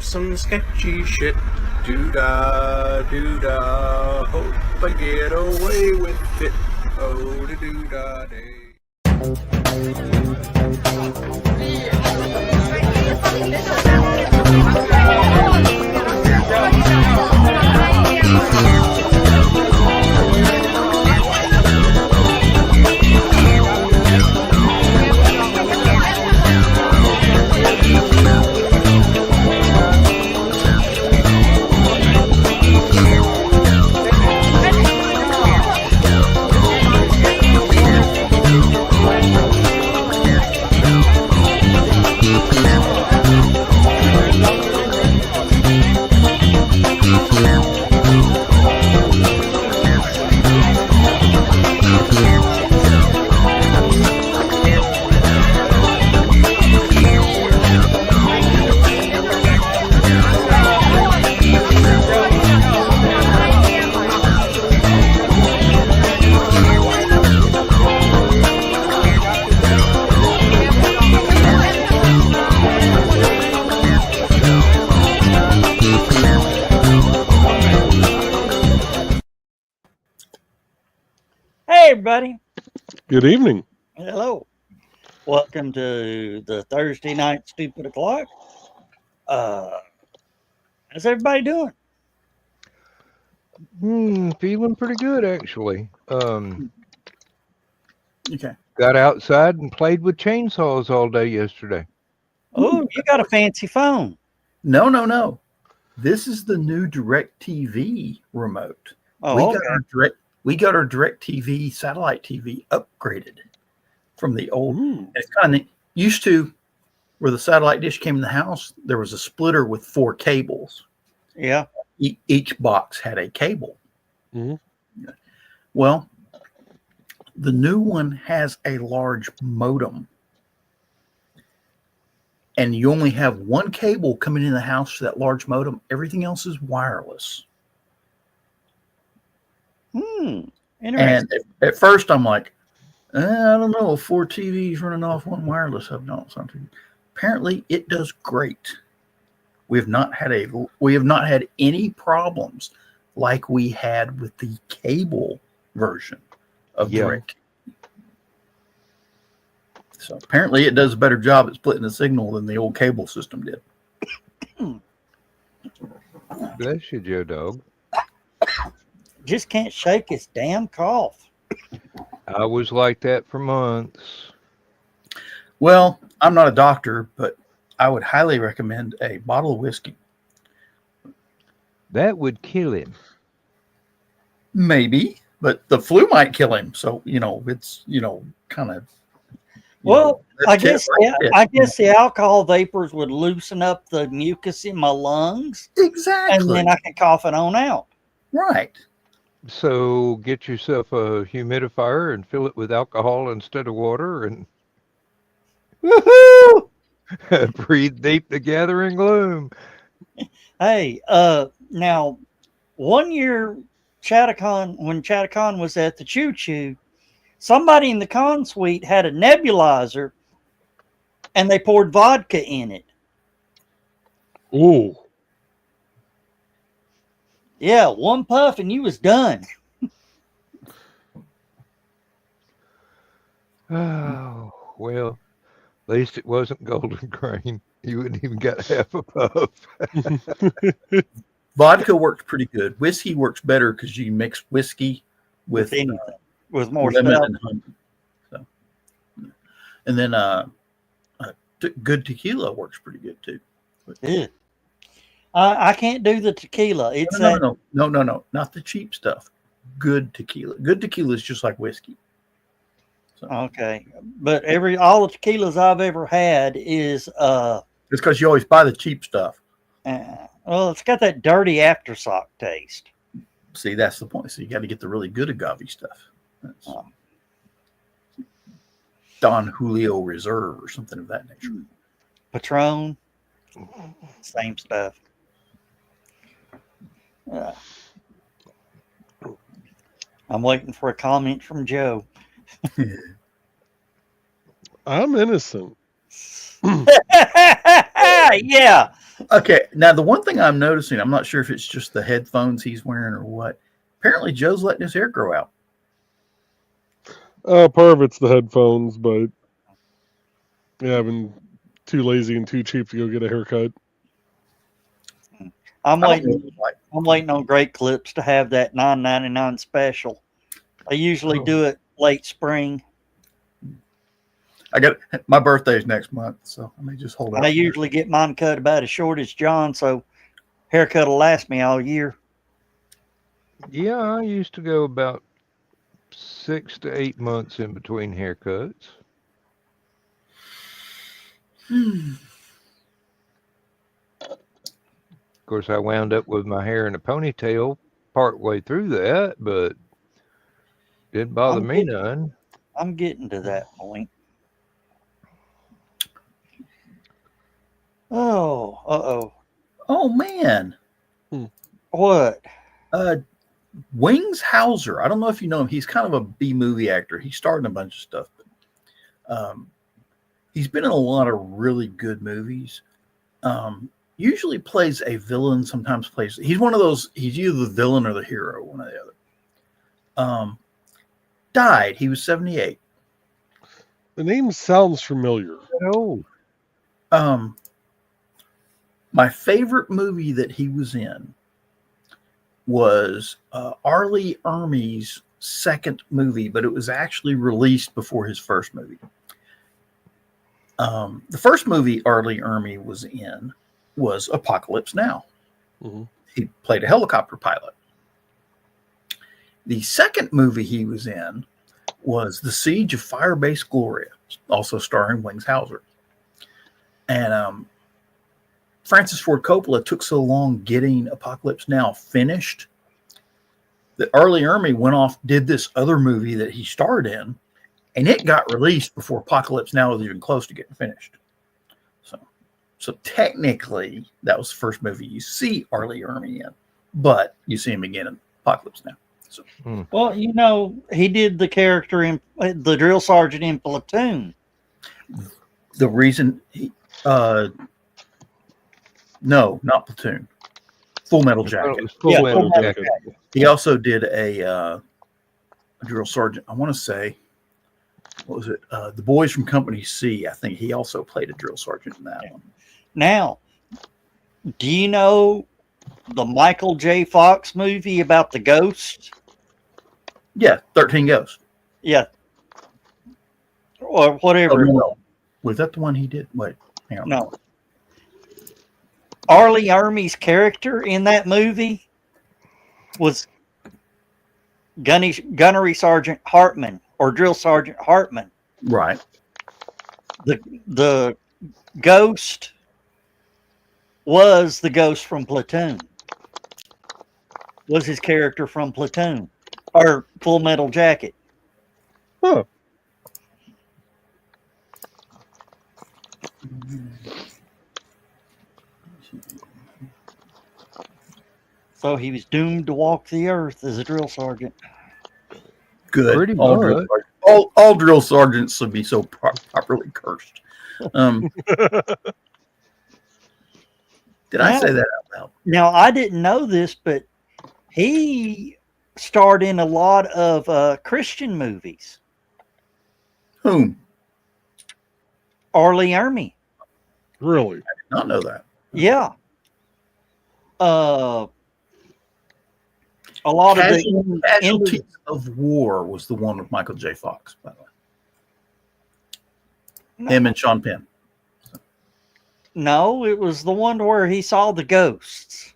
some sketchy shit. Doo-dah, doo-dah, hope I get away with it. Oh, the doo-dah day. Hey, everybody. Good evening. Hello. Welcome to the Thursday night Stupid O'Clock. How's everybody doing? Feeling pretty good, actually. Okay. Got outside and played with chainsaws all day yesterday. Oh, you got a fancy phone. No. This is the new DirecTV remote. Oh, We got our DirecTV satellite TV upgraded from the old. It's kind of used to where the satellite dish came in the house. There was a splitter with 4 cables. Yeah. Each box had a cable. Mm-hmm. Well, the new one has a large modem. And you only have one cable coming in the house for that large modem. Everything else is wireless. Interesting. And at first I'm like, I don't know, 4 TVs running off one wireless hub. No, something. Apparently it does great. We have not had any problems like we had with the cable version of Direct. So apparently it does a better job at splitting the signal than the old cable system did. Bless you, Joe Dog. Just can't shake his damn cough. I was like that for months. Well, I'm not a doctor, but I would highly recommend a bottle of whiskey. That would kill him. Maybe, but the flu might kill him. So, it's, kind of. Well, I guess the alcohol vapors would loosen up the mucus in my lungs. Exactly. And then I can cough it on out. Right. So get yourself a humidifier and fill it with alcohol instead of water and Woohoo! breathe deep the gathering gloom. Hey, now, one year, when Chattacon was at the Choo Choo, somebody in the con suite had a nebulizer, and they poured vodka in it. Ooh. Yeah, one puff, and you was done. Oh, well, at least it wasn't Golden Grain. You wouldn't even got half a puff. Vodka works pretty good. Whiskey works better because you mix whiskey with anything, with more lemon stuff. and honey. So, and then good tequila works pretty good too. Yeah. I can't do the tequila. It's No, not the cheap stuff. Good tequila. Good tequila is just like whiskey. So, okay, but all the tequilas I've ever had is it's because you always buy the cheap stuff. Well, it's got that dirty aftershock taste. See, that's the point. So you got to get the really good agave stuff. That's Don Julio Reserve or something of that nature. Patron, same stuff. I'm waiting for a comment from Joe. I'm innocent. Yeah, Okay, now the one thing I'm noticing, I'm not sure if it's just the headphones he's wearing or what. Apparently, Joe's letting his hair grow out. Part of it's the headphones, but yeah, I've been too lazy and too cheap to go get a haircut. I'm I don't know waiting. what it's like. I'm waiting on Great Clips to have that $9.99 special. I usually do it late spring. I got my birthday's next month, so I may just hold out. I usually get mine cut about as short as John, so haircut will last me all year. Yeah, I used to go about 6 to 8 months in between haircuts. Of course, I wound up with my hair in a ponytail part way through that, but didn't bother me none. I'm getting to that point. Oh, Oh man, what? Wings Hauser. I don't know if you know him. He's kind of a B movie actor. He starred in a bunch of stuff, but he's been in a lot of really good movies. Usually plays a villain. Sometimes plays. He's one of those. He's either the villain or the hero, one or the other. Died. He was 78. The name sounds familiar. Oh, My favorite movie that he was in was Arlie Ermey's second movie, but it was actually released before his first movie. The first movie Arlie Ermey was in was Apocalypse Now. Mm-hmm. He played a helicopter pilot. The second movie he was in was The Siege of Firebase Gloria, also starring Wings Hauser. And Francis Ford Coppola took so long getting Apocalypse Now finished that Arlie Ermey went off, did this other movie that he starred in, and it got released before Apocalypse Now was even close to getting finished. So technically, that was the first movie you see Arlie Ermey in, but you see him again in Apocalypse Now. So, Well, you know, he did the character in the drill sergeant in Platoon. the reason he, no, not Platoon, Full Metal Jacket. Full Metal Jacket. He also did a drill sergeant. I want to say, what was it? The Boys from Company C. I think he also played a drill sergeant in that one. Now, do you know the Michael J. Fox movie about the ghost? Yeah, 13 Ghosts. Yeah. Or whatever. Oh, no. Was that the one he did? Wait, hang on. No. Arlie Ermey's character in that movie was Gunnery Sergeant Hartman or Drill Sergeant Hartman. Right. The ghost was the ghost from Platoon. Was his character from Platoon or Full Metal Jacket? Huh. So he was doomed to walk the earth as a drill sergeant. Good. Pretty all, much. drill all drill sergeants should be so properly cursed. Did I say that out loud? Now, I didn't know this, but he starred in a lot of Christian movies. Whom? Arlie Ermey. Really? I did not know that. Yeah. A lot of the Casualties of War was the one with Michael J. Fox, by the way. Him and Sean Penn. No, it was the one where he saw the ghosts.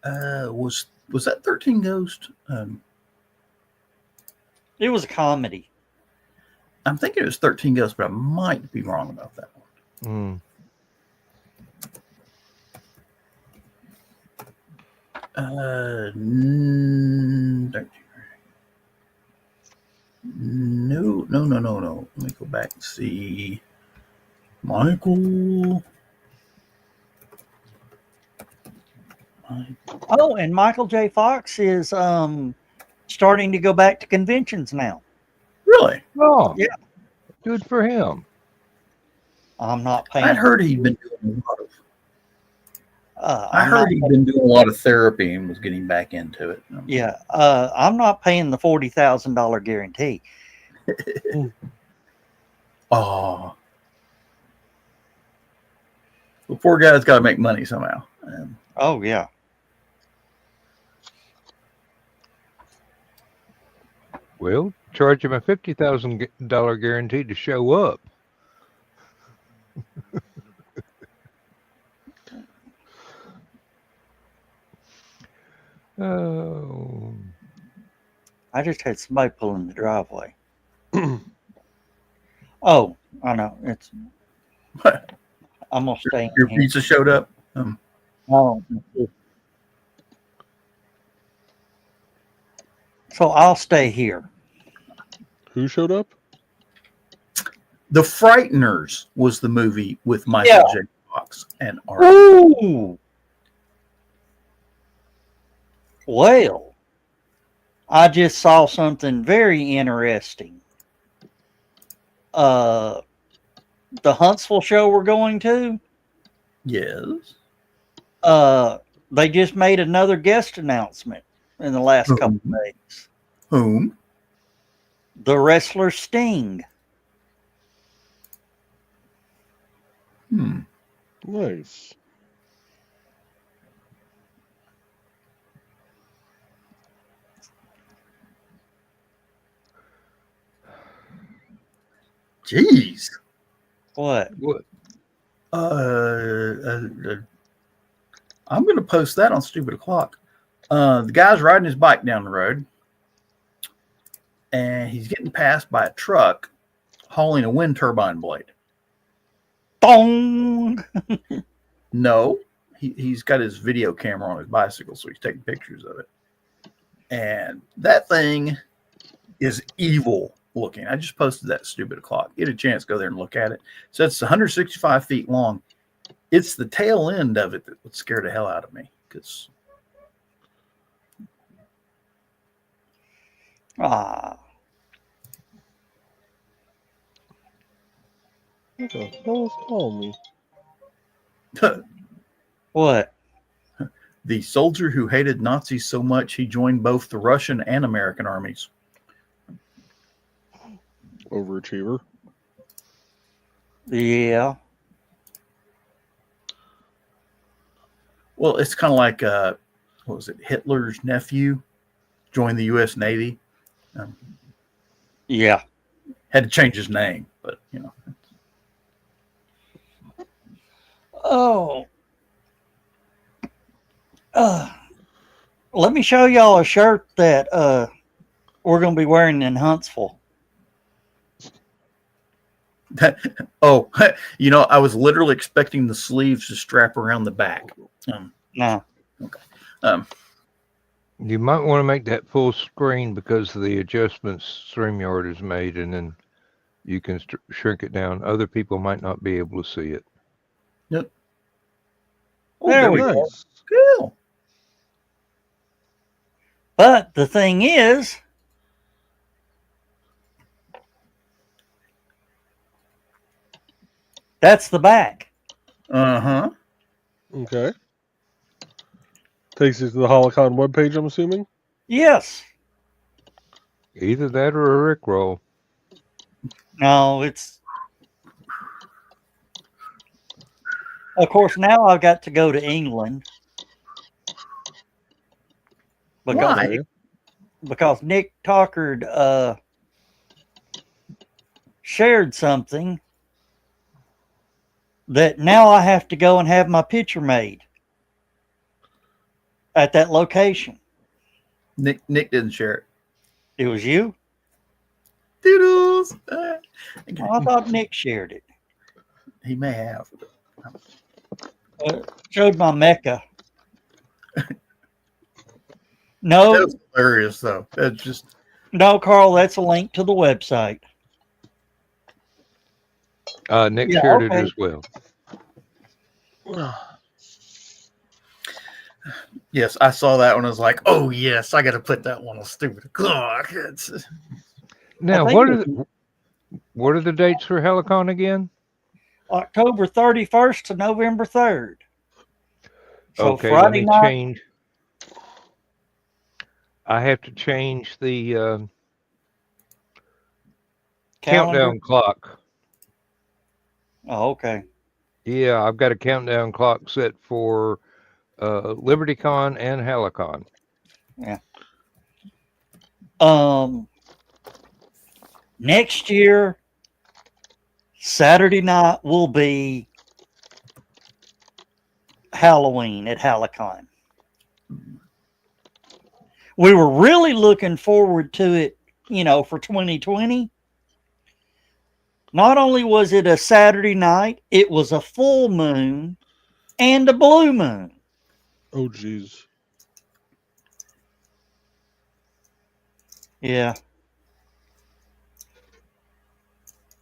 Was that 13 Ghosts? It was a comedy. I'm thinking it was 13 Ghosts, but I might be wrong about that one. No. Let me go back and see. Michael. Oh, and Michael J. Fox is starting to go back to conventions now. Really? Oh, Yeah. Good for him. I'm not paying. I heard he'd been doing a lot of. I I'm heard not he'd been doing a lot of therapy and was getting back into it. Yeah, I'm not paying the $40,000 guarantee. Oh, the poor guy's got to make money somehow. Oh yeah. Well, charge him a $50,000 guarantee to show up. Oh. I just had somebody pull in the driveway. Oh, I know. It's. I'm gonna stay Your in here. pizza showed up. Oh. So I'll stay here. Who showed up? The Frighteners was the movie with Michael J. Fox and Art. Ooh. Well, I just saw something very interesting. The Huntsville show we're going to, Yes. they just made another guest announcement in the last couple of days. Whom? The wrestler Sting. Nice. Jeez. What? What? I'm going to post that on Stupid O'Clock. The guy's riding his bike down the road, and he's getting passed by a truck hauling a wind turbine blade. Dong! No, he's got his video camera on his bicycle, so he's taking pictures of it. And that thing is evil looking. I just posted that Stupid O'Clock. Get a chance, go there and look at it. So it's 165 feet long. It's the tail end of it that would scare the hell out of me. Because What the hell is calling me? What? the soldier who hated Nazis so much he joined both the Russian and American armies. Overachiever. Yeah. Well, it's kind of like, what was it? Hitler's nephew joined the U.S. Navy. Yeah. Had to change his name, but you know. Oh. Let me show y'all a shirt that we're going to be wearing in Huntsville. Oh, you know, I was literally expecting the sleeves to strap around the back. No. Okay. You might want to make that full screen because of the adjustments StreamYard has made, and then you can shrink it down. Other people might not be able to see it. Yep. Oh, there we nice. go. Cool. But the thing is, that's the back. Uh-huh. Okay. Takes you to the Holocon webpage, I'm assuming? Yes. Either that or a Rickroll. No, it's... Of course, now I've got to go to England. Why? Because Nick Tockard shared something that now I have to go and have my picture made at that location. Nick didn't share it. It was you? Doodles. Oh, I thought Nick shared it. He may have. Showed my Mecca. No, That was hilarious, though. That's just. no, Carl, that's a link to the website. Nick Yeah, shared okay. it as well. Yes, I saw that one. I was like, oh, yes, I got to put that one on Stupid O'Clock. Now, I think what are the dates for Helicon again? October 31st to November 3rd. So Okay, let Friday me night. change. I have to change the Calendar. countdown clock. Oh, okay. Yeah, I've got a countdown clock set for LibertyCon and Halicon. Yeah. Next year, Saturday night will be Halloween at Halicon. We were really looking forward to it, for 2020. Not only was it a Saturday night, it was a full moon and a blue moon. Oh, geez. Yeah.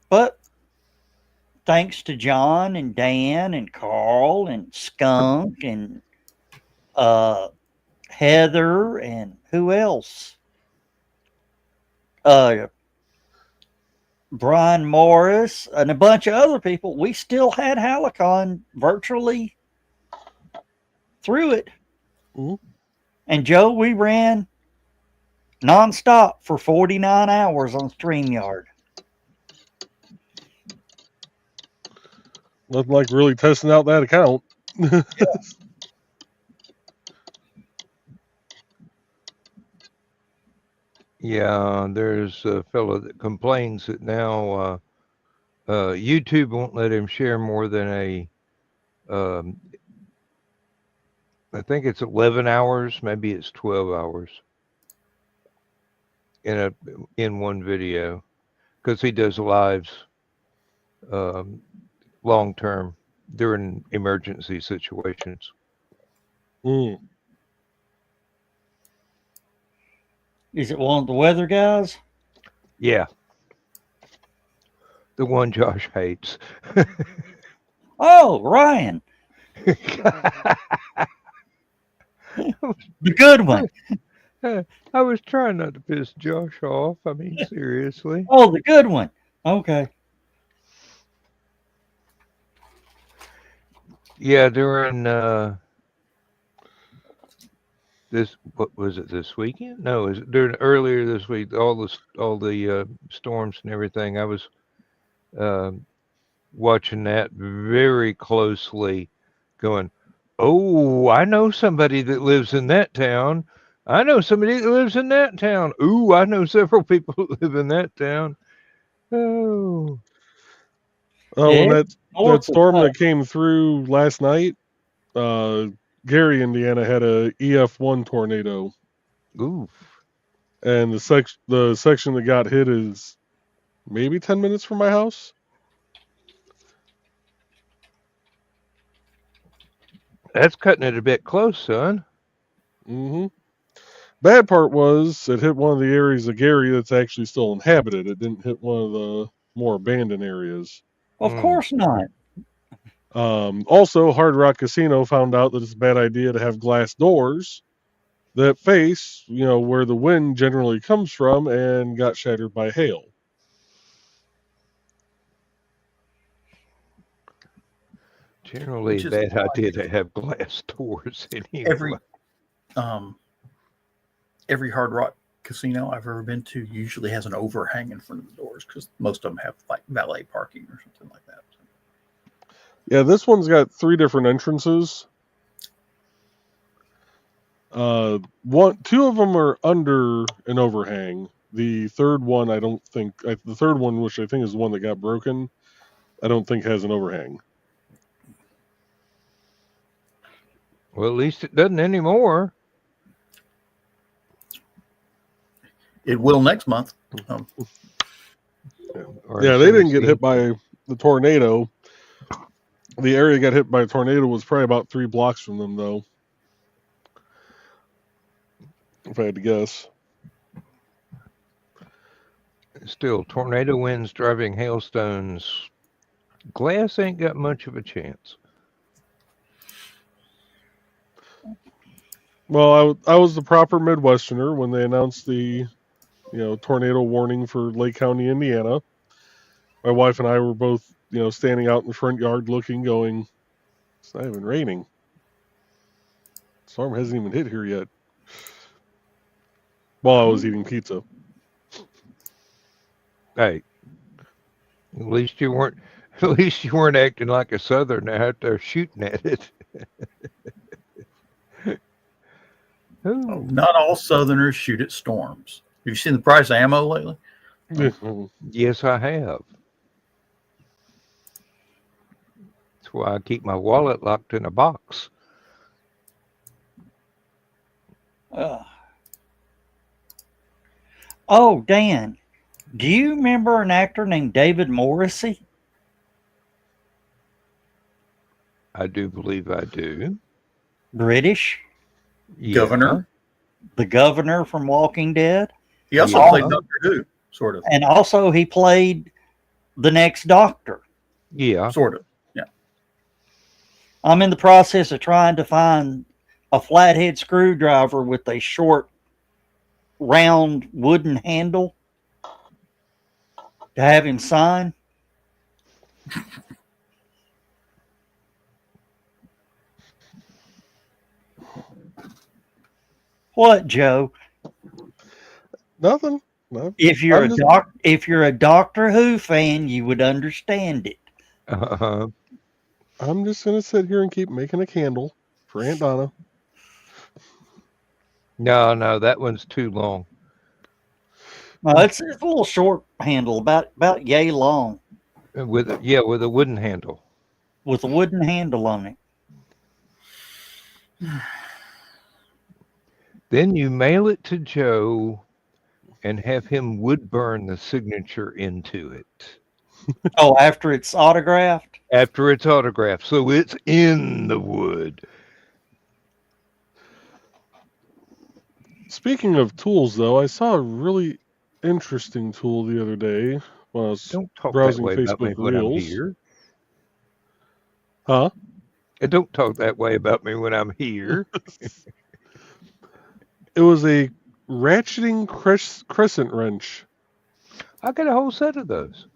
But thanks to John and Dan and Carl and Skunk and Heather and who else? Brian Morris and a bunch of other people, we still had Halicon virtually through it. Mhm. And Joe, we ran nonstop for 49 hours on StreamYard. Nothing like really testing out that account. Yeah, there's a fellow that complains that now YouTube won't let him share more than I think it's 11 hours, maybe it's 12 hours in one video, because he does lives long term during emergency situations. Mm. Is it one of the weather guys? Yeah. The one Josh hates. Oh, Ryan. The good one. I was trying not to piss Josh off. I mean, seriously. Oh, the good one. Okay. Yeah, during what was it, this weekend? No, is it during earlier this week? All the storms and everything. I was watching that very closely, going, "Oh, I know somebody that lives in that town. I know somebody that lives in that town. Ooh, I know several people that live in that town." Oh, When Yeah, that storm that came through last night, Gary, Indiana had a EF1 tornado, oof. and the section that got hit is maybe 10 minutes from my house. That's cutting it a bit close, son. Mm-hmm. Bad part was it hit one of the areas of Gary that's actually still inhabited. It didn't hit one of the more abandoned areas. Of course not. Also, Hard Rock Casino found out that it's a bad idea to have glass doors that face, where the wind generally comes from, and got shattered by hail. Generally, Which is bad why idea to have glass doors anyway. Every Hard Rock casino I've ever been to usually has an overhang in front of the doors because most of them have like valet parking or something like that. Yeah, this one's got 3 different entrances. Two of them are under an overhang. The third one, the third one, which I think is the one that got broken, I don't think has an overhang. Well, at least it doesn't anymore. It will next month. Yeah, they didn't get hit by the tornado. The area got hit by a tornado was probably about 3 blocks from them, though, if I had to guess. Still, tornado winds driving hailstones. Glass ain't got much of a chance. Well, I was the proper Midwesterner when they announced the, tornado warning for Lake County, Indiana. My wife and I were both, standing out in the front yard looking, going, it's not even raining. Storm hasn't even hit here yet. While I was eating pizza. Hey, at least you weren't acting like a southerner out there shooting at it. Ooh. Not all Southerners shoot at storms. Have you seen the price of ammo lately? Yes, I have. That's why I keep my wallet locked in a box. Oh, Dan, do you remember an actor named David Morrissey? I do believe I do. British, Yeah. Governor. the governor from Walking Dead, He also Yeah. played Doctor Who, sort of. and also he played the next Doctor. Yeah. Sort of. I'm in the process of trying to find a flathead screwdriver with a short, round wooden handle to have him sign. What, Joe? Nothing. No. If you're I'm a just- if you're a Doctor Who fan, you would understand it. Uh-huh. I'm just going to sit here and keep making a candle for Aunt Donna. No, that one's too long. It's a little short handle, about yay long, With a wooden handle. with a wooden handle on it. Then you mail it to Joe and have him wood burn the signature into it Oh, after it's autographed. after it's autographed, so it's in the wood. Speaking of tools, though, I saw a really interesting tool the other day when I was Don't talk that browsing way about me Facebook when I'm Reels. here. Huh? And don't talk that way about me when I'm here. It was a ratcheting crescent wrench. I got a whole set of those.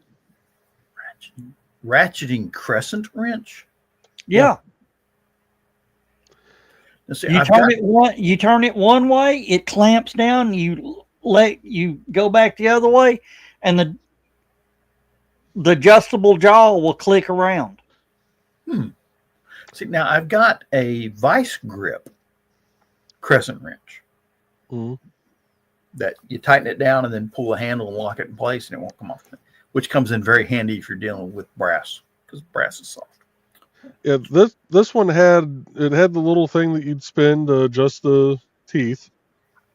Ratcheting crescent wrench. Yeah. Now, see, You I've turn got- it one. You turn it one way, it clamps down. You go back the other way, and the adjustable jaw will click around. See, now I've got a vice grip crescent wrench Mhm. that you tighten it down and then pull the handle and lock it in place, and it won't come off. Which comes in very handy if you're dealing with brass, because brass is soft. Yeah, this one had the little thing that you'd spin to adjust the teeth,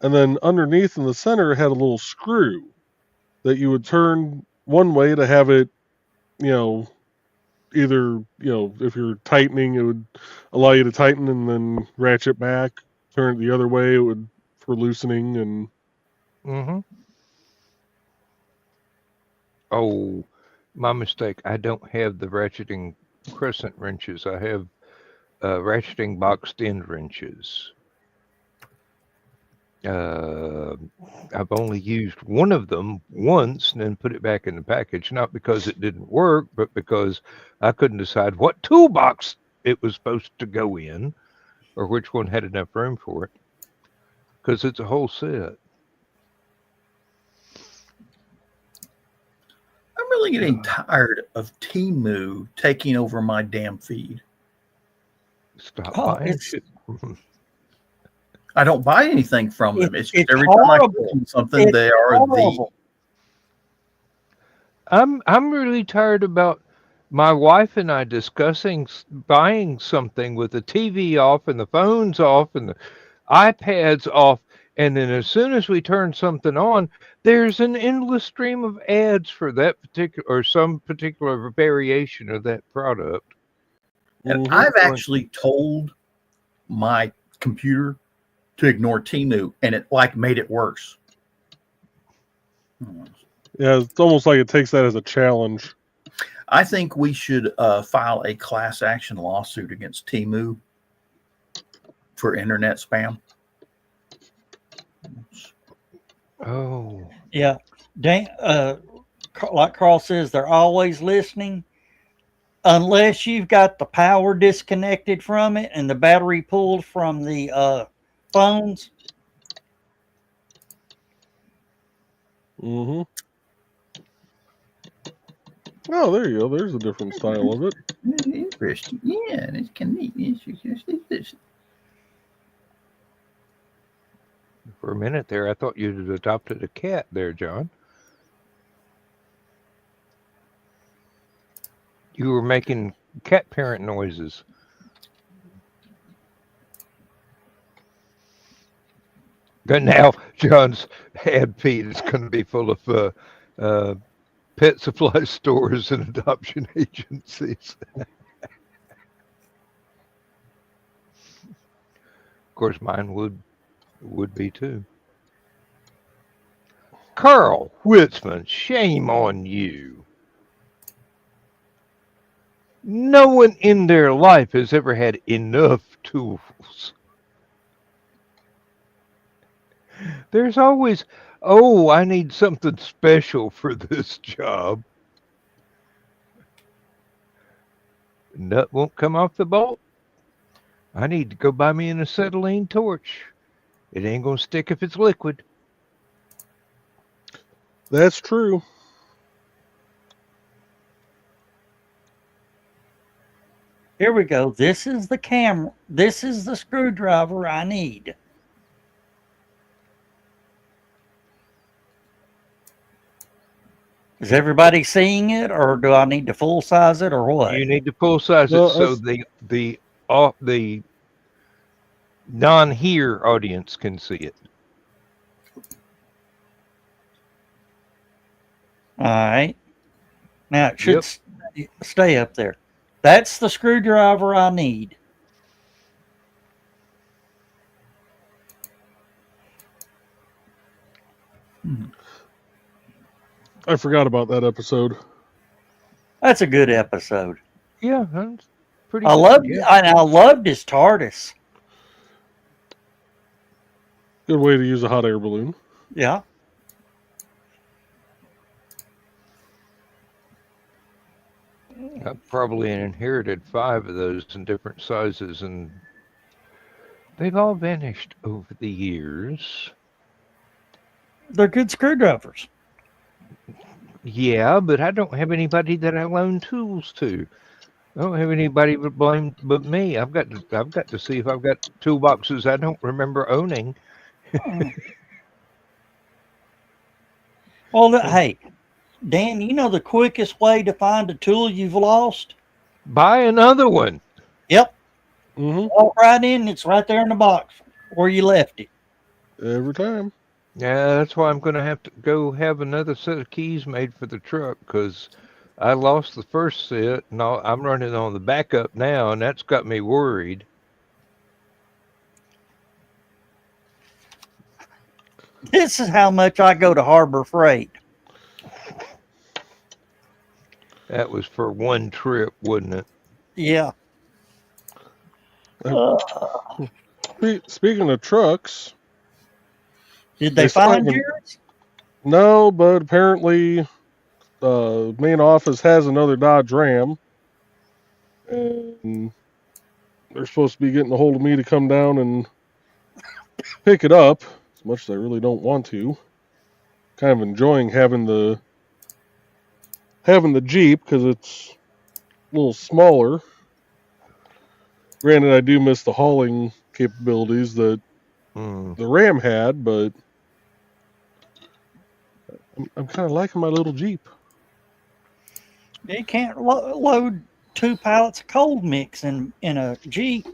and then underneath in the center it had a little screw that you would turn one way to have it, either if you're tightening, it would allow you to tighten and then ratchet back. Turn it the other way, it would for loosening and. Mm-hmm. Oh, my mistake. I don't have the ratcheting crescent wrenches. I have ratcheting boxed end wrenches. I've only used one of them once and then put it back in the package, not because it didn't work, but because I couldn't decide what toolbox it was supposed to go in or which one had enough room for it, because it's a whole set. I'm really getting tired of Temu taking over my damn feed. Stop Oh, buying it's- shit. I don't buy anything from them. It's just It's every time I horrible. click on something, they are Horrible. I'm really tired about my wife and I discussing buying something with the TV off and the phones off and the iPads off, and then as soon as we turn something on, there's an endless stream of ads for that particular or some particular variation of that product. And Mhm. I've actually told my computer to ignore Temu, and it made it worse. Yeah, it's almost like it takes that as a challenge. I think we should file a class action lawsuit against Temu for internet spam. Oh, Yeah. Dan, like Carl says, they're always listening. unless you've got the power disconnected from it and the battery pulled from the phones. Mm-hmm. Oh, there you go. There's a different style of it. Interesting. Yeah, it's convenient. For a minute there, I thought you'd adopted a cat there, John. You were making cat parent noises. But now John's ad feed is going to be full of pet supply stores and adoption agencies. Of course, mine would be too. Carl Witzman, shame on you. No one in their life has ever had enough tools. There's always, oh, I need something special for this job. Nut won't come off the bolt. I need to go buy me an acetylene torch. It ain't going to stick if it's liquid. That's true. Here we go. This is the camera. This is the screwdriver I need. Is everybody seeing it, or do I need to full size it, or what? You need to full size it so the non-hear audience can see it. All right. Now it should stay up there. That's the screwdriver I need. I forgot about that episode. That's a good episode. Yeah, that's pretty. I loved his TARDIS. Good way to use a hot air balloon. Yeah. I've probably inherited 5 of those in different sizes, and they've all vanished over the years. They're good screwdrivers. Yeah, but I don't have anybody that I loan tools to. I don't have anybody but me. I've got to see if I've got toolboxes I don't remember owning. Well, hey, Dan, you know the quickest way to find a tool you've lost? Buy another one. Yep. Mm-hmm. Walk right in. It's right there in the box where you left it. Every time. Yeah, that's why I'm going to have to go have another set of keys made for the truck, because I lost the first set, and I'm running on the backup now, and that's got me worried. This is how much I go to Harbor Freight. That was for one trip, wasn't it? Yeah. Speaking of trucks. Did they find yours? No, but apparently main office has another Dodge Ram. And they're supposed to be getting a hold of me to come down and pick it up. As much as I really don't want to. Kind of enjoying having the Jeep because it's a little smaller. Granted, I do miss the hauling capabilities that the Ram had, but I'm kind of liking my little Jeep. You can't load 2 pallets of cold mix in a Jeep.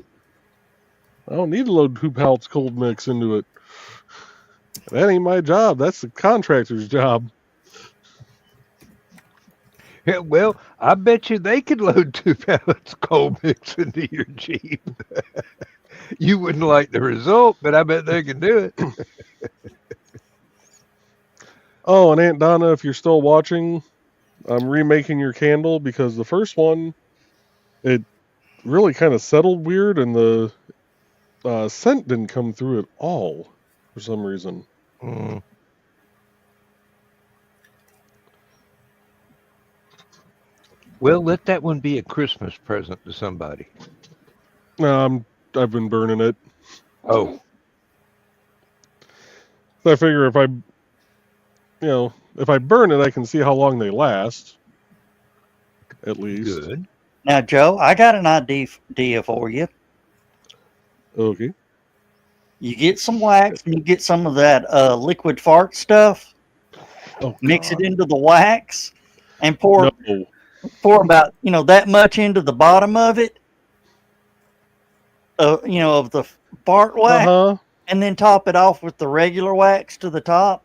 I don't need to load 2 pallets of cold mix into it. That ain't my job. That's the contractor's job. Yeah, well, I bet you they could load 2 pallets of cold mix into your Jeep. You wouldn't like the result, but I bet they can do it. Oh, and Aunt Donna, if you're still watching, I'm remaking your candle because the first one, it really kind of settled weird, and the scent didn't come through at all for some reason. Well, let that one be a Christmas present to somebody. I've been burning it. Oh, I figure if I burn it, I can see how long they last. At least. good. Now, Joe, I got an idea for you. Okay. You get some wax and you get some of that liquid fart stuff. Oh, Mix God. it into the wax and pour No. about that much into the bottom of it. Of the fart wax, Uh-huh. and then top it off with the regular wax to the top.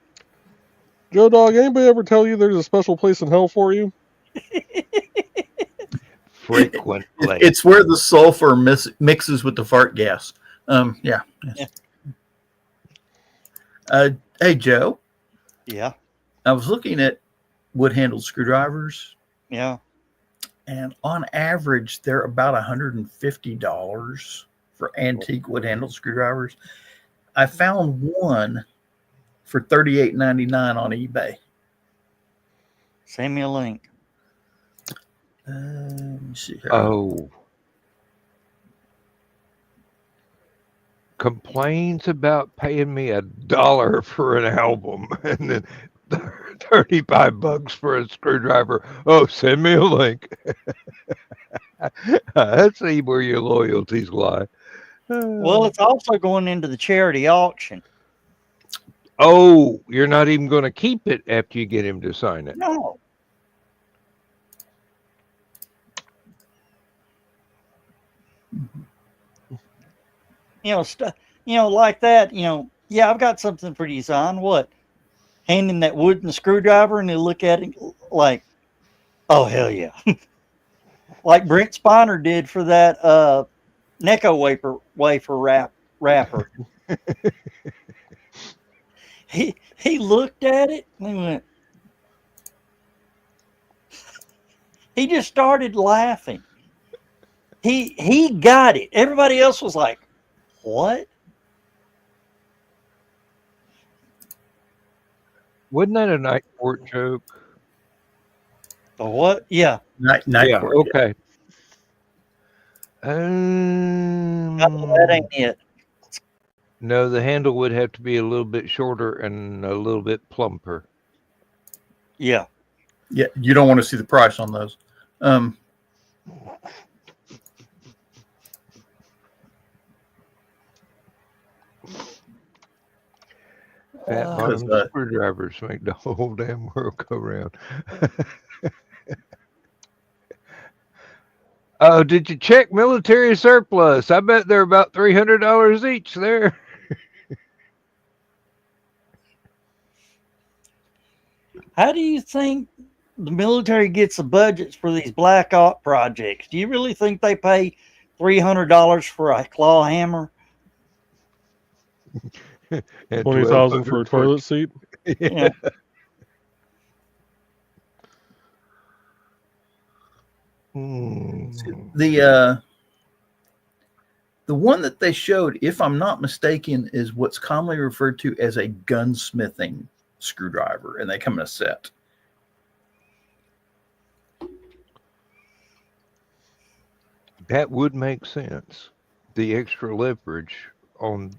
Joe Dog, anybody ever tell you there's a special place in hell for you? Frequently. It's where the sulfur mixes with the fart gas. Yeah. Yes. Hey, Joe. Yeah. I was looking at wood-handled screwdrivers, Yeah. and on average, they're about $150 for antique wood-handled screwdrivers. I found one for $38.99 on eBay. Send me a link. Let me see here. Oh. Complains about paying me $1 for an album and then $35 for a screwdriver. Oh, send me a link. Let's see where your loyalties lie. Well, it's also going into the charity auction. Oh, you're not even going to keep it after you get him to sign it. No. Stuff, like that, yeah, I've got something for you, son. What? Handing that wooden screwdriver and they look at it like, oh, hell yeah. Like Brent Spiner did for that Necco wafer wrapper. He looked at it and he went, he just started laughing. He got it. Everybody else was like, what? Wasn't that a night court joke? The what? Yeah. Night Yeah, court, okay. No, that ain't it. No, the handle would have to be a little bit shorter and a little bit plumper. Yeah. Yeah, you don't want to see the price on those. Fat bottom Because, screwdrivers make the whole damn world go round. Oh, did you check military surplus? I bet they're about $300 each there. How do you think the military gets the budgets for these black op projects? Do you really think they pay $300 for a claw hammer? And $20,000 for a toilet seat. Yeah. the one that they showed, if I'm not mistaken, is what's commonly referred to as a gunsmithing screwdriver, and they come in a set. That would make sense. The extra leverage on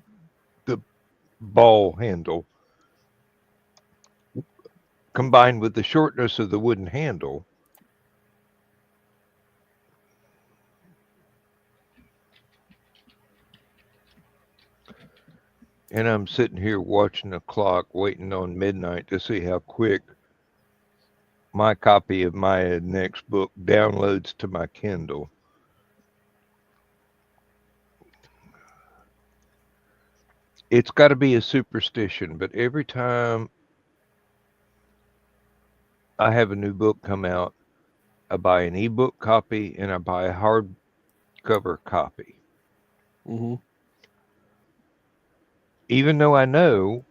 the ball handle combined with the shortness of the wooden handle. And I'm sitting here watching the clock, waiting on midnight to see how quick my copy of my next book downloads to my Kindle. It's got to be a superstition, but every time I have a new book come out, I buy an ebook copy and I buy a hardcover copy. Mm-hmm. Even though I know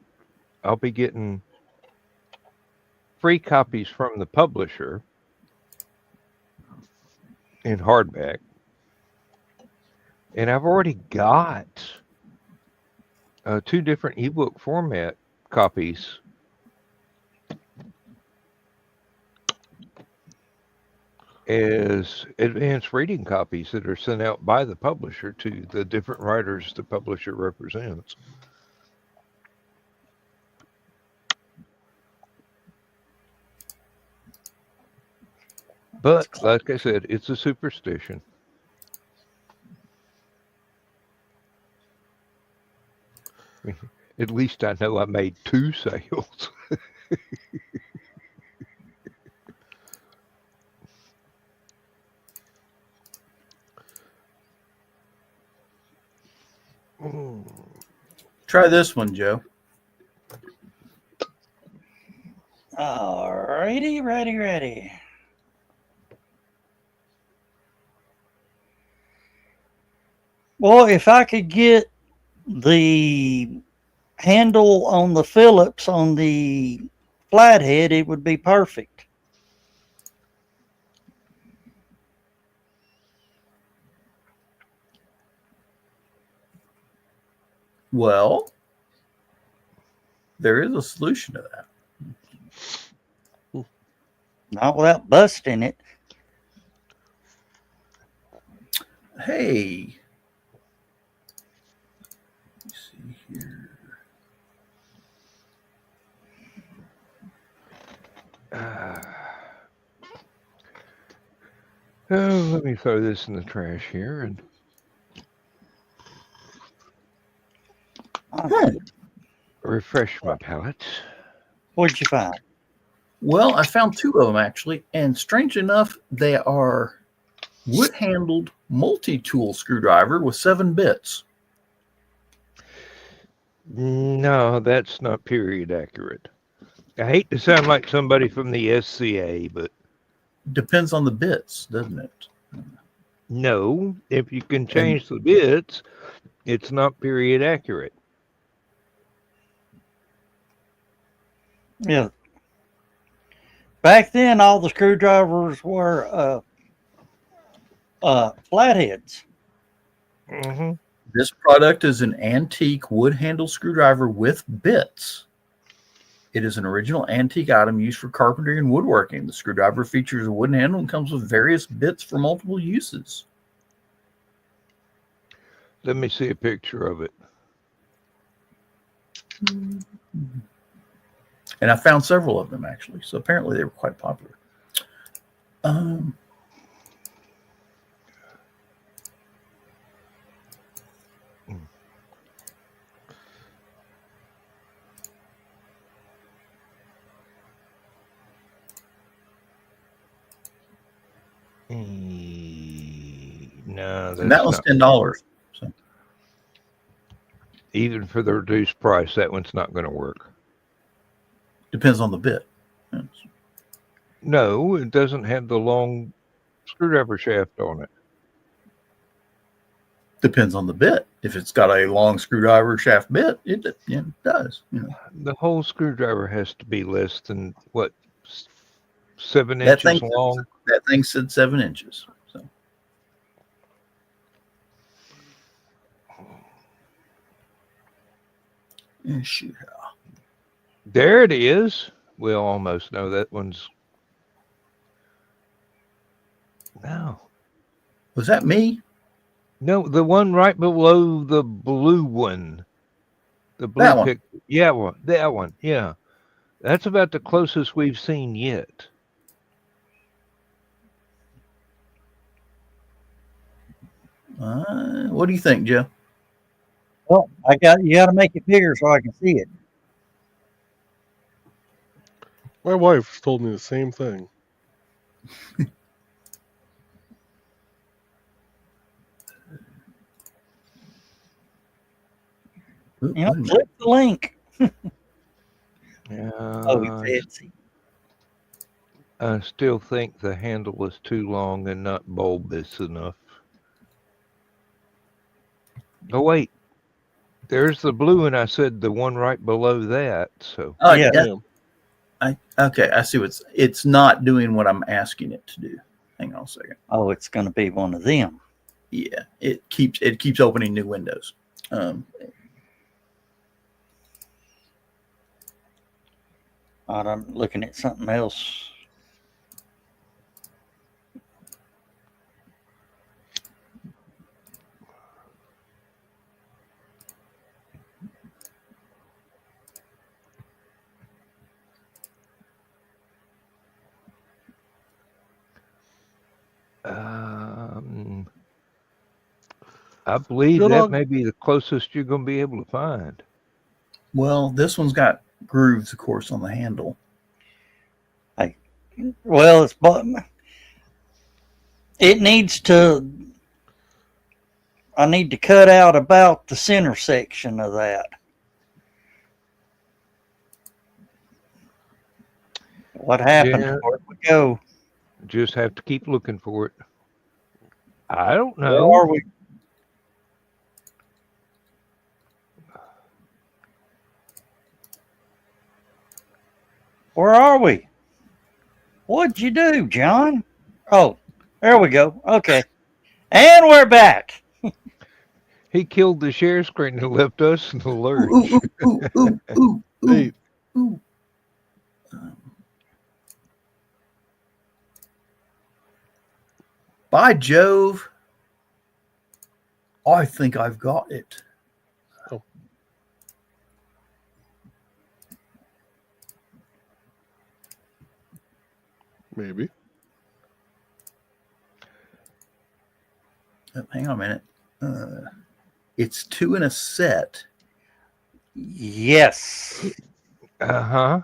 I'll be getting free copies from the publisher in hardback. And I've already got 2 different ebook format copies. as advanced reading copies that are sent out by the publisher to the different writers the publisher represents. But like I said, it's a superstition. At least I know I made 2 sales. Try this one, Joe. Alrighty, ready. Well, if I could get the handle on the Phillips on the flathead, it would be perfect. Well, there is a solution to that. Not without busting it. Hey. Let's see here. Let me throw this in the trash here and refresh my palate. What'd you find? Well, I found 2 of them actually, and strange enough, they are wood-handled multi-tool screwdriver with 7 bits. No, that's not period accurate. I hate to sound like somebody from the SCA, but Depends on the bits, doesn't it? no, if you can change the bits, it's not period accurate. Yeah. Back then, all the screwdrivers were flatheads. Mm-hmm. This product is an antique wood-handled screwdriver with bits. It is an original antique item used for carpentry and woodworking. The screwdriver features a wooden handle and comes with various bits for multiple uses. Let me see a picture of it. And I found several of them, actually. So apparently they were quite popular. No, And that was $10. So even for the reduced price, that one's not going to work. depends on the bit. No, it doesn't have the long screwdriver shaft on it. Depends on the bit. If it's got a long screwdriver shaft bit, it does. The whole screwdriver has to be less than, what, 7 That inches thing, long? that thing said 7 inches. So shoot. There it is. We'll almost know that one's. No. Was that me? No, the one right below the blue one. The blue That one. pic. Yeah, that one. Yeah. That's about the closest we've seen yet. What do you think, Joe? Well, you got to make it bigger so I can see it. My wife told me the same thing. Click the link. Yeah. Fancy. I still think the handle is too long and not bulbous enough. Oh, wait. There's the blue, and I said the one right below that. So. Oh, Yeah. Okay, I see it's not doing what I'm asking it to do. Hang on a second. Oh, it's going to be one of them. Yeah, it keeps opening new windows. I'm looking at something else. I believe Joe that Dog, may be the closest you're going to be able to find. Well, this one's got grooves, of course, on the handle. Well, it needs to. I need to cut out about the center section of that. What happened? Yeah. Where'd we go? Just have to keep looking for it. I don't Where know. are we? Where are we? What'd you do, John? Oh, there we go. Okay. And we're back. He killed the share screen and left us in the lurch. Ooh, ooh, ooh, ooh, ooh, hey, ooh. By Jove, I think I've got it. Oh. Maybe. Oh, hang on a minute. It's 2 in a set. Yes. Uh-huh.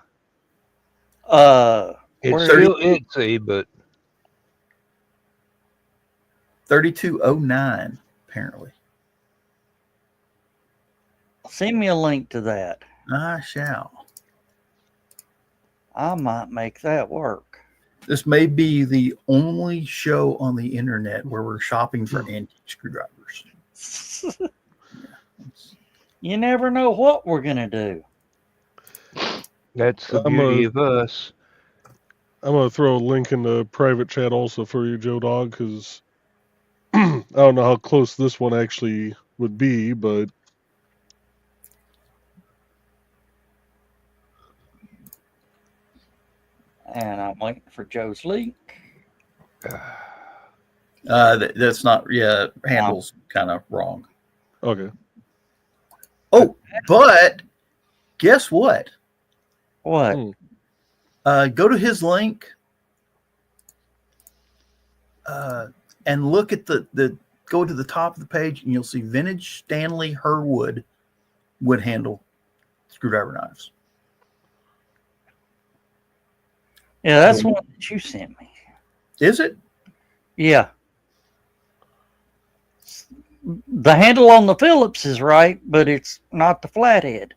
It's Where- still itsy, but 3209, apparently. Send me a link to that. I shall. I might make that work. This may be the only show on the internet where we're shopping for antique screwdrivers. You never know what we're going to do. that's the I'm beauty a- of us. I'm gonna throw a link in the private chat also for you, Joe Dog, because I don't know how close this one actually would be, but And I'm waiting for Joe's link. That's not, yeah, handle's kind of wrong. okay. Oh, but guess what? What? Go to his link and look at go to the top of the page and you'll see vintage Stanley Herwood wood handle screwdriver knives. Yeah, that's one that you sent me. Is it? Yeah. The handle on the Phillips is right, but it's not the flathead.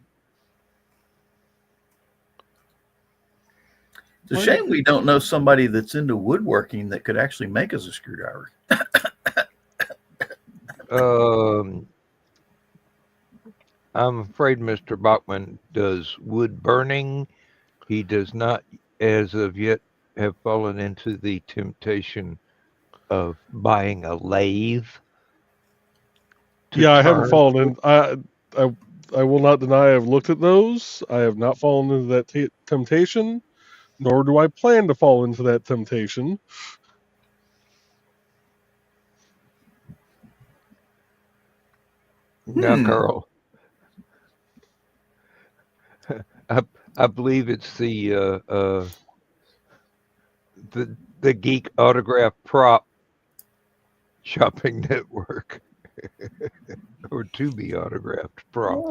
It's a shame we don't know somebody that's into woodworking that could actually make us a screwdriver. I'm afraid Mr. Bachman does wood burning. He does not, as of yet, have fallen into the temptation of buying a lathe. Yeah, I haven't turn. fallen in. I will not deny I've looked at those. I have not fallen into that temptation, nor do I plan to fall into that temptation. Now, Carl, I believe it's the Geek Autograph Prop Shopping Network, or to be autographed prop.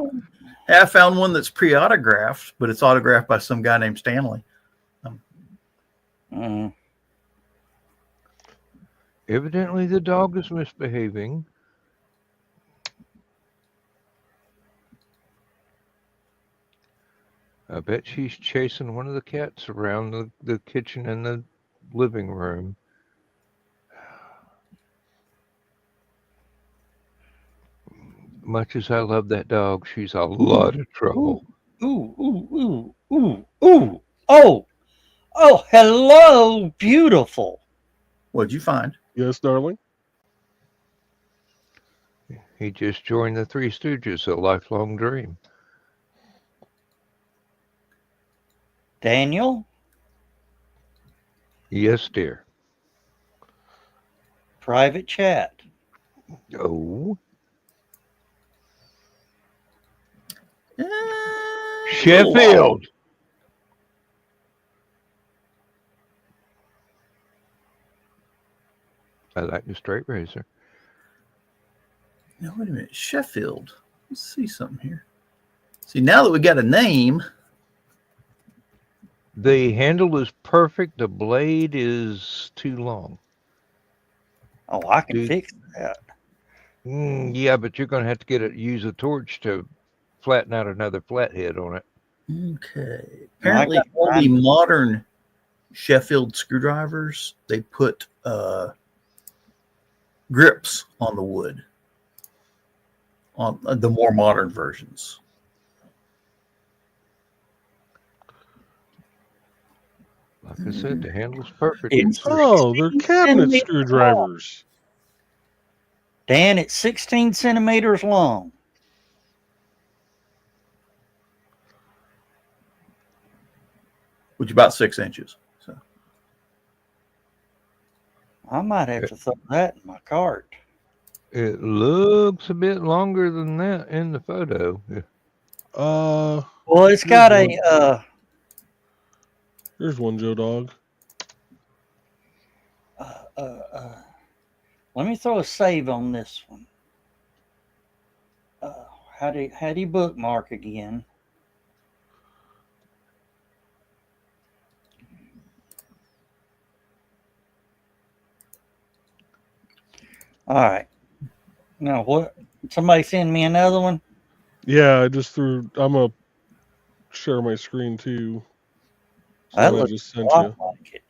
Yeah, I found one that's pre-autographed, but it's autographed by some guy named Stanley. Evidently, the dog is misbehaving. I bet she's chasing one of the cats around the kitchen and the living room. Much as I love that dog, she's a lot of trouble. Ooh. Oh, hello, beautiful. What'd you find? Yes, darling. He just joined the Three Stooges, a lifelong dream. Daniel, Yes, dear. private chat. Oh, Sheffield. Sheffield. I like the straight razor. Now, wait a minute. Sheffield. Let's see something here. See, now that we got a name. The handle is perfect. The blade is too long. Oh, I can Dude. fix that. Yeah, but you're going to have to use a torch to flatten out another flathead on it. Okay. Apparently, got all the mine. modern Sheffield screwdrivers, they put grips on the wood on the more modern versions. Like I said, the handle's perfect. It's Oh, they're 16 cabinet centimeters screwdrivers. Dan, it's 16 centimeters long. Which is about 6 inches. So I might have to throw that in my cart. It looks a bit longer than that in the photo. Well, it's got a Here's one, Joe Dog. let me throw a save on this one. How do you bookmark again? All right. Now what? Somebody send me another one. Yeah, I just threw. I'm gonna share my screen too. So That I looks just a sent lot you. like it.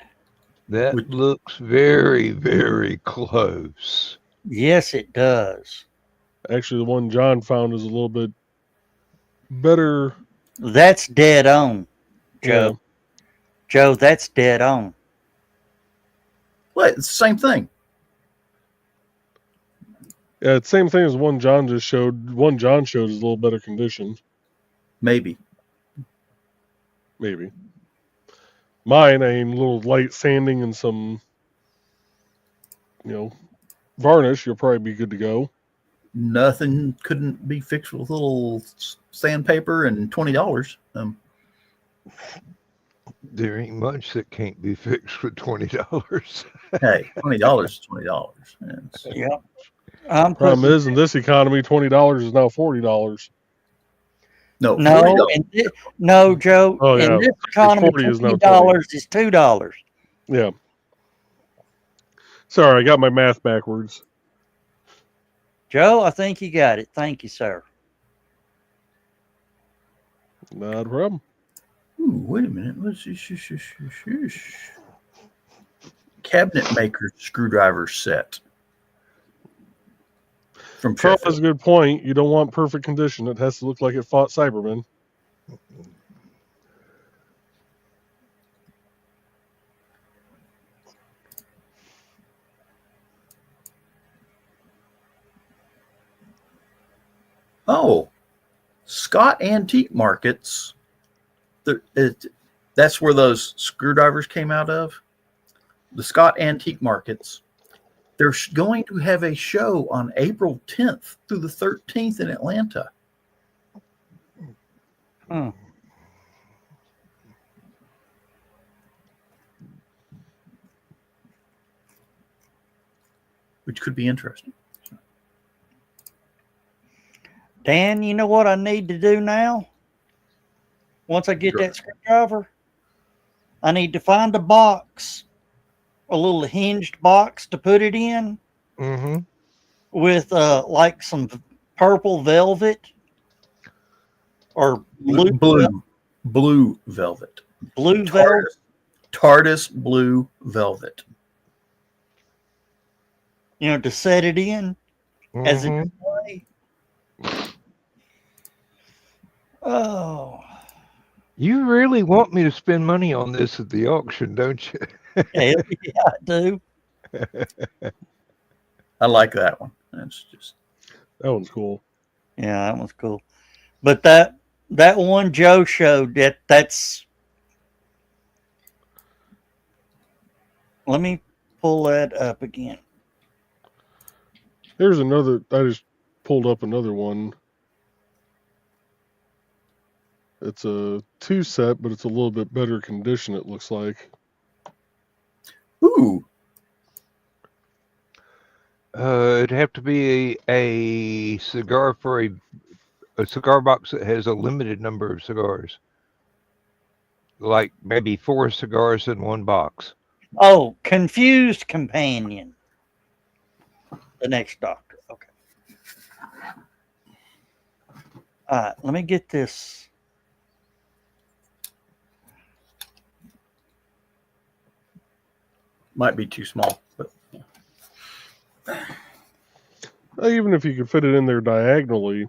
That looks very, very close. Yes, it does. Actually, the one John found is a little bit better. That's dead on, Joe. Yeah. Joe, that's dead on. well, it's the same thing. Yeah, it's the same thing as one John just showed. One John showed is a little better condition. Maybe. Maybe. Mine, I mean, a little light sanding and some, varnish. You'll probably be good to go. Nothing couldn't be fixed with a little sandpaper and $20. There ain't much that can't be fixed with $20. Hey, $20 is $20. Yes. Yep. I'm Problem putting, is, in this economy, $20 is now $40. No, no, $40. no, Joe. Oh, in yeah. this economy, 40 is now $20 is $2. Yeah. Sorry, I got my math backwards. Joe, I think you got it. Thank you, sir. Not a problem. Ooh, wait a minute. Let's see. Cabinet maker screwdriver set. From Trump Sheffield. has a good point. You don't want perfect condition. It has to look like it fought Cybermen. Oh, Scott Antique Markets. That's where those screwdrivers came out of. The Scott Antique Markets. They're going to have a show on April 10th through the 13th in Atlanta. Hmm. Which could be interesting. Dan, you know what I need to do now? Once I get that screwdriver, I need to find a box, a little hinged box to put it in Mm-hmm. with like some purple velvet or blue Blue velvet. blue velvet. TARDIS blue velvet. To set it in as a Mhm. display. Oh, You really want me to spend money on this at the auction, don't you? hell yeah, I do. I like that one. That's just That one's cool. Yeah, that was cool. But that one Joe showed that's. Let me pull that up again. Here's another. I just pulled up another one. It's a 2 set, but it's a little bit better condition, it looks like. ooh. It'd have to be a cigar for a cigar box that has a limited number of cigars, like maybe 4 cigars in one box. Oh, confused companion. The next doctor. Okay. All right, let me get this. Might be too small, but Even if you could fit it in there diagonally.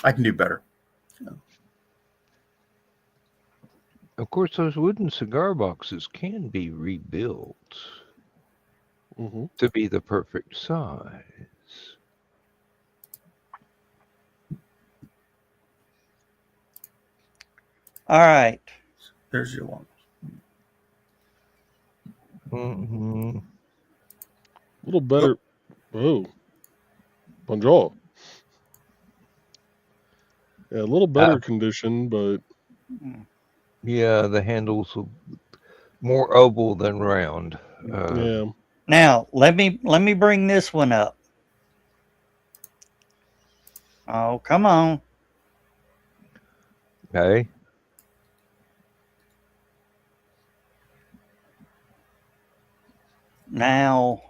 I can do better. Of course, those wooden cigar boxes can be rebuilt Mm-hmm. to be the perfect size. All right. There's your one. Mm-hmm. A little better. Oh. Bonjour. Yeah, a little better condition, but Yeah, the handles are more oval than round. yeah. Now let me bring this one up. Oh, come on. Okay. Now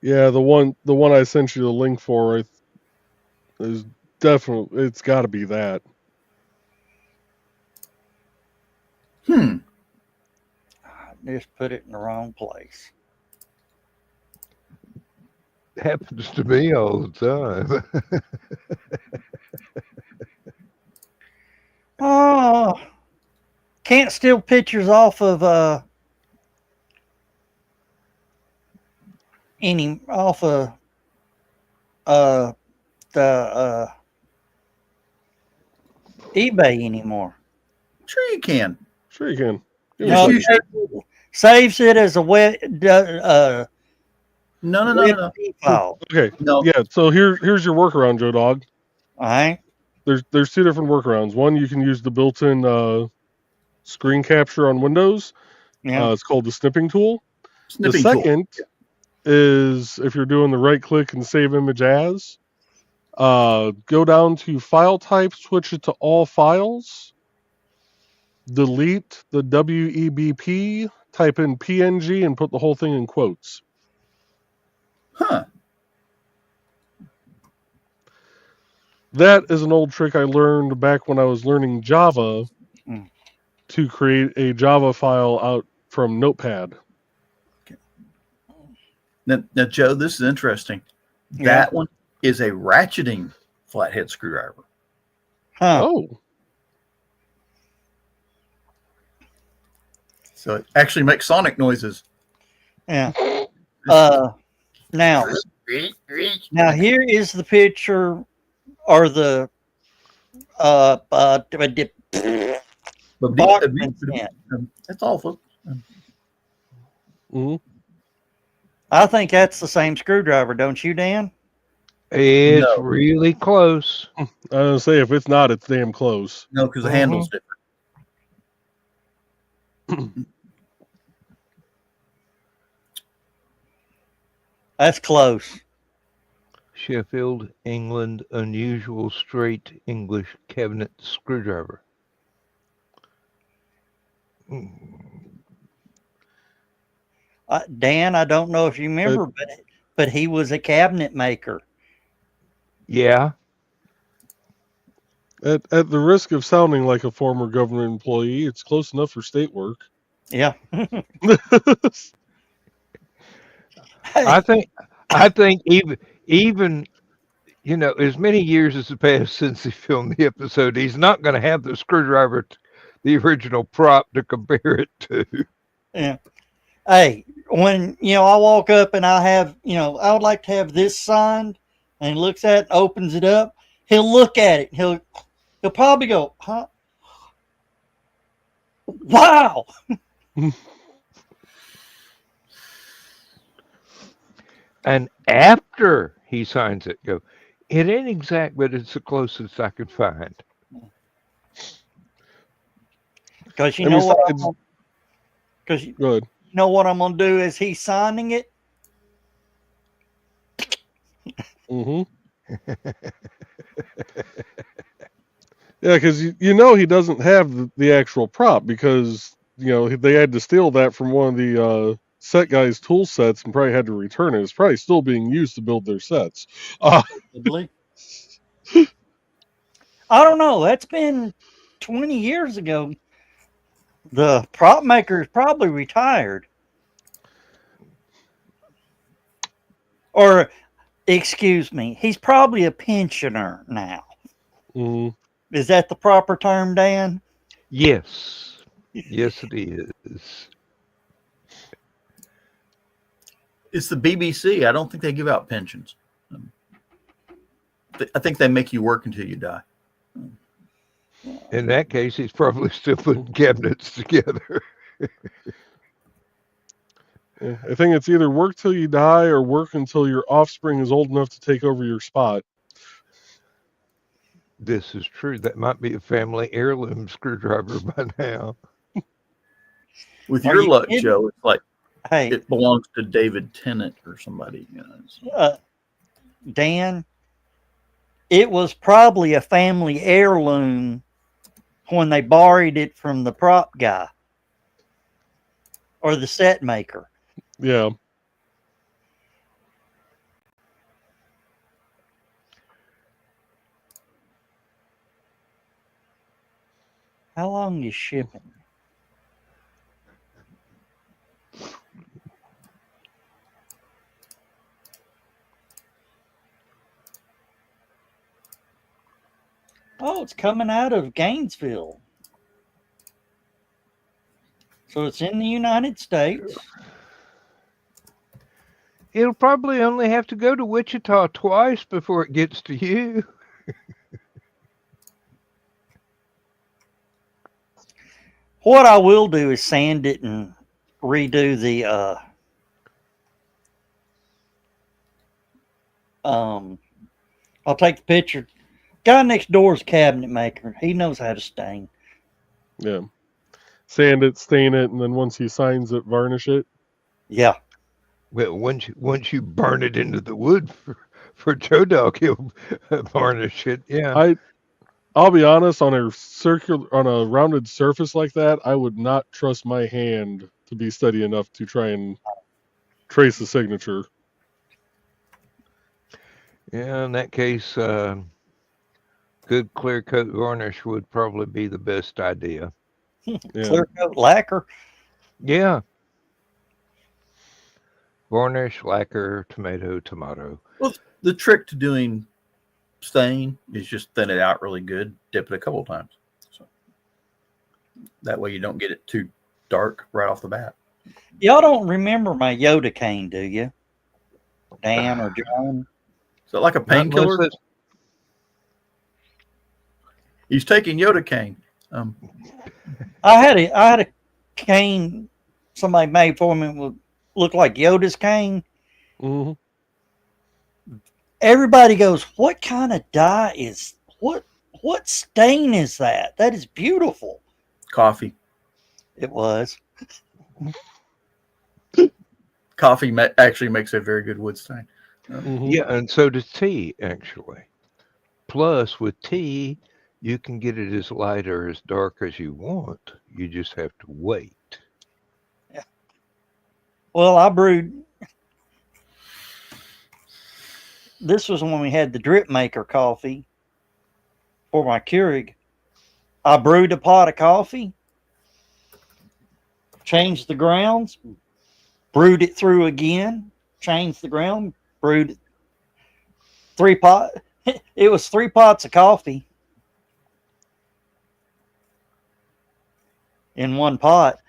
Yeah, the one I sent you the link for is definitely, it's got to be that. I just put it in the wrong place. Happens to me all the time. Oh, can't steal pictures off of the eBay anymore. Sure, you can. Sure you can. Give me No, a Just second. use saves it as a web No, no, no, no, file. Okay. no. Yeah, so here's your workaround, Joe Dog. All right. There's 2 different workarounds. One, you can use the built-in screen capture on Windows. Yeah. It's called the snipping tool. Snipping the tool. second is if you're doing the right click and save image as, go down to file type, switch it to all files, delete the WEBP, type in PNG, and put the whole thing in quotes. Huh. That is an old trick I learned back when I was learning Java Mm. to create a Java file out from Notepad. Now, Joe, this is interesting. That one is a ratcheting flathead screwdriver. Huh. Oh, So it actually makes sonic noises. Yeah. Now here is the picture or the Bachman sent. That's awful. mhm. I think that's the same screwdriver, don't you, Dan? It's No. really close. I was gonna say if it's not, it's damn close. No, because the handle's different. That's close. Sheffield, England, unusual straight English cabinet screwdriver. Dan, I don't know if you remember, but he was a cabinet maker. Yeah. At the risk of sounding like a former government employee, it's close enough for state work. Yeah. I think even as many years has passed since he filmed the episode, he's not going to have the screwdriver, the original prop to compare it to. Yeah. Hey, when I walk up and I have, I would like to have this signed, and he looks at it, opens it up, he'll look at it, he'll probably go, huh? Wow. And after he signs it, go, it ain't exact, but it's the closest I could find. Because you And know what? besides, Because you go ahead. know what I'm gonna do as he's signing it. Mm-hmm. Yeah, because you know he doesn't have the actual prop because they had to steal that from one of the set guys' tool sets and probably had to return it. It's probably still being used to build their sets. Probably. I don't know. That's been 20 years ago. The prop maker is probably retired. Or, excuse me, he's probably a pensioner now. Mm, Is that the proper term, Dan? Yes. Yes, it is. It's the BBC. I don't think they give out pensions. I think they make you work until you die. In that case, he's probably still putting cabinets together. yeah, I think it's either work till you die or work until your offspring is old enough to take over your spot. This is true. That might be a family heirloom screwdriver by now. With Are your you luck, kidding? Joe, it's like Hey, it belongs to David Tennant or somebody. Dan, it was probably a family heirloom when they borrowed it from the prop guy or the set maker. Yeah. How long is shipping? Oh, it's coming out of Gainesville. So it's in the United States. It'll probably only have to go to Wichita twice before it gets to you. What I will do is sand it and redo the I'll take the picture. Guy next door is a cabinet maker. He knows how to stain. Yeah. Sand it, stain it, and then once he signs it, varnish it. Yeah. Well, once you burn it into the wood for Joe Dog, he'll varnish it. Yeah. I'll be honest, on a rounded surface like that, I would not trust my hand to be steady enough to try and trace the signature. Yeah, in that case, good clear coat varnish would probably be the best idea. Yeah. Clear coat lacquer. Yeah. Varnish, lacquer, tomato. Well, the trick to doing stain is just thin it out really good, dip it a couple of times. So that way you don't get it too dark right off the bat. Y'all don't remember my Yoda cane, do you? Dan or John? Is that like a Not painkiller? unless it's- He's taking Yoda cane. I had a cane somebody made for me that would look like Yoda's cane. Hmm. Everybody goes, "What kind of dye is what stain is that? That is beautiful." Coffee. It was. Coffee actually makes a very good wood stain. Hmm. Yeah, and so does tea, actually. Plus, with tea, you can get it as light or as dark as you want. You just have to wait. Well, I brewed. This was when we had the drip maker coffee for my Keurig. I brewed a pot of coffee, changed the grounds, brewed it through again, changed the ground, brewed it. It was 3 pots of coffee in one pot.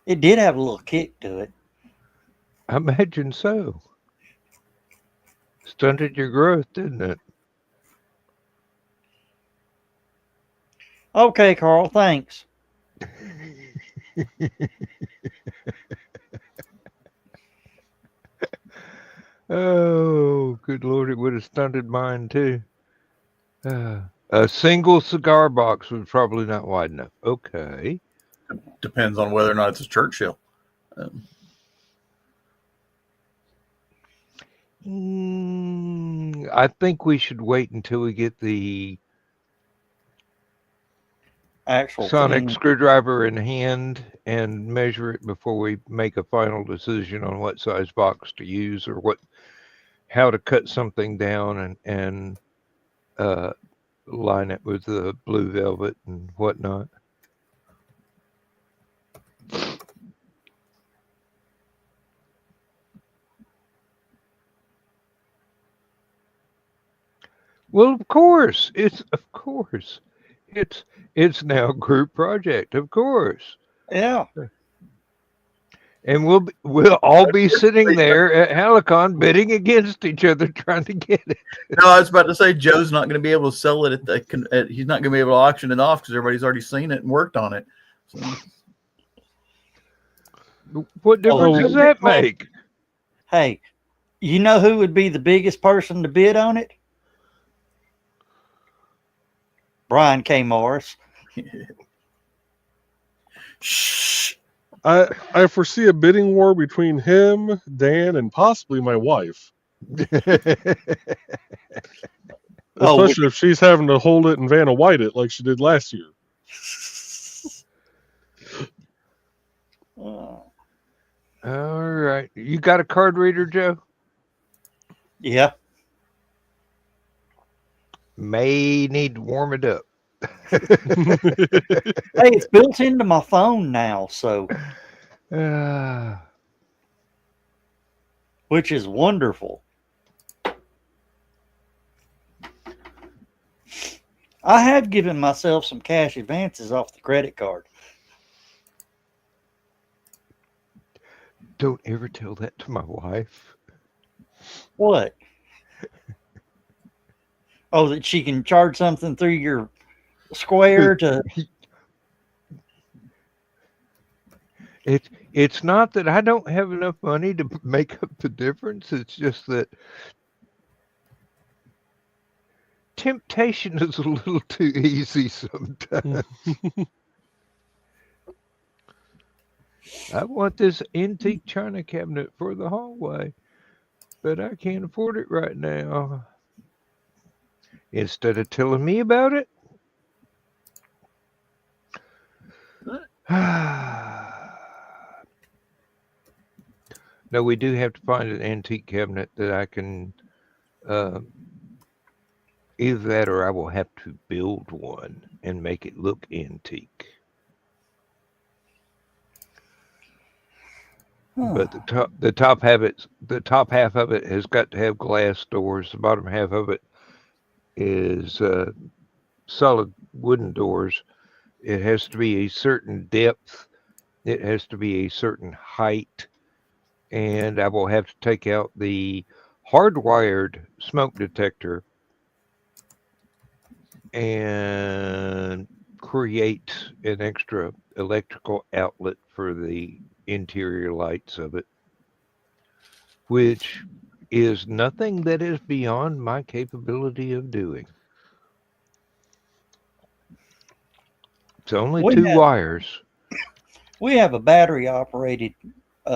It did have a little kick to it. I imagine so. Stunted your growth, didn't it? Okay, Carl, thanks. Oh, good Lord, it would have stunted mine too. A single cigar box was probably not wide enough. Okay. Depends on whether or not it's a Churchill. I think we should wait until we get the Actual sonic thing. screwdriver in hand and measure it before we make a final decision on what size box to use or how to cut something down and line it with the blue velvet and whatnot. Well, of course, it's now a group project, of course, Yeah. and we'll all be sitting there at Halicon bidding against each other trying to get it. No, I was about to say Joe's not going to be able to sell it he's not going to be able to auction it off because everybody's already seen it and worked on it. So. What difference does that make? Hey, you know who would be the biggest person to bid on it? Brian K. Morris. Shh. I foresee a bidding war between him, Dan, and possibly my wife. Especially if she's having to hold it and Vanna White it like she did last year. All right. You got a card reader, Joe? Yeah. May need to warm it up. Hey, it's built into my phone now, so which is wonderful. I have given myself some cash advances off the credit card. Don't ever tell that to my wife. What? Oh, that she can charge something through your Square to. It's not that I don't have enough money to make up the difference. It's just that temptation is a little too easy sometimes. I want this antique china cabinet for the hallway, but I can't afford it right now. Instead of telling me about it, no, we do have to find an antique cabinet that I can either that or I will have to build one and make it look antique. But the top half of it has got to have glass doors. The bottom half of it is solid wooden doors. It has to be a certain depth. It has to be a certain height. And I will have to take out the hardwired smoke detector and create an extra electrical outlet for the interior lights of it, which is nothing that is beyond my capability of doing. It's only two wires. We have a battery operated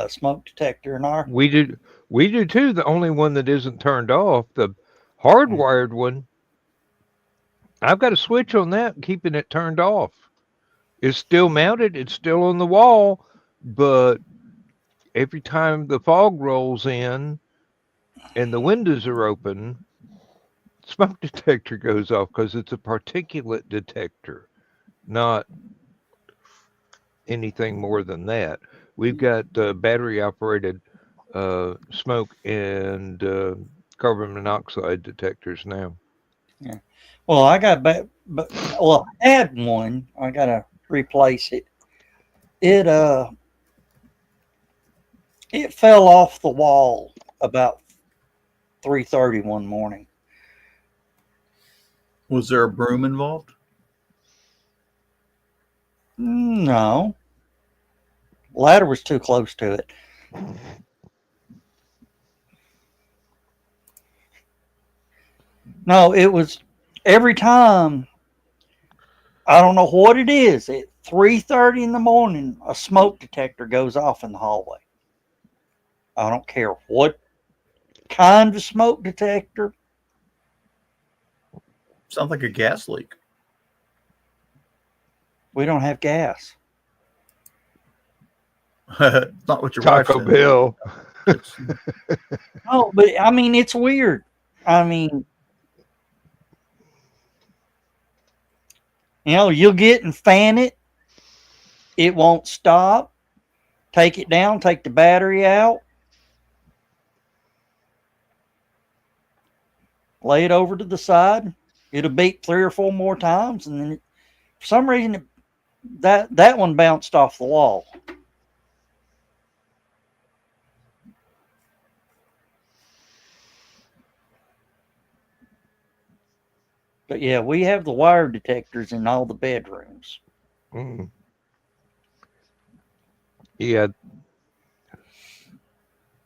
smoke detector in our. We do too. The only one that isn't turned off, the hardwired one, I've got a switch on that keeping it turned off. It's still mounted. It's still on the wall, but every time the fog rolls in and the windows are open, smoke detector goes off because it's a particulate detector, not anything more than that. We've got battery operated smoke and carbon monoxide detectors now. Yeah. Well, I got I had one. I gotta replace it. It fell off the wall about 3:30 one morning. Was there a broom involved? No. Ladder was too close to it. No, it was every time, I don't know what it is, at 3:30 in the morning, a smoke detector goes off in the hallway. I don't care what kind of smoke detector. Sounds like a gas leak. We don't have gas. Not what your wife Taco said. Bell. It's- Oh, but I mean, it's weird. I mean, you'll get and fan it. It won't stop. Take it down, take the battery out, lay it over to the side. It'll beep 3 or 4 more times, and then for some reason that one bounced off the wall. But yeah, we have the wire detectors in all the bedrooms. Mm. Yeah.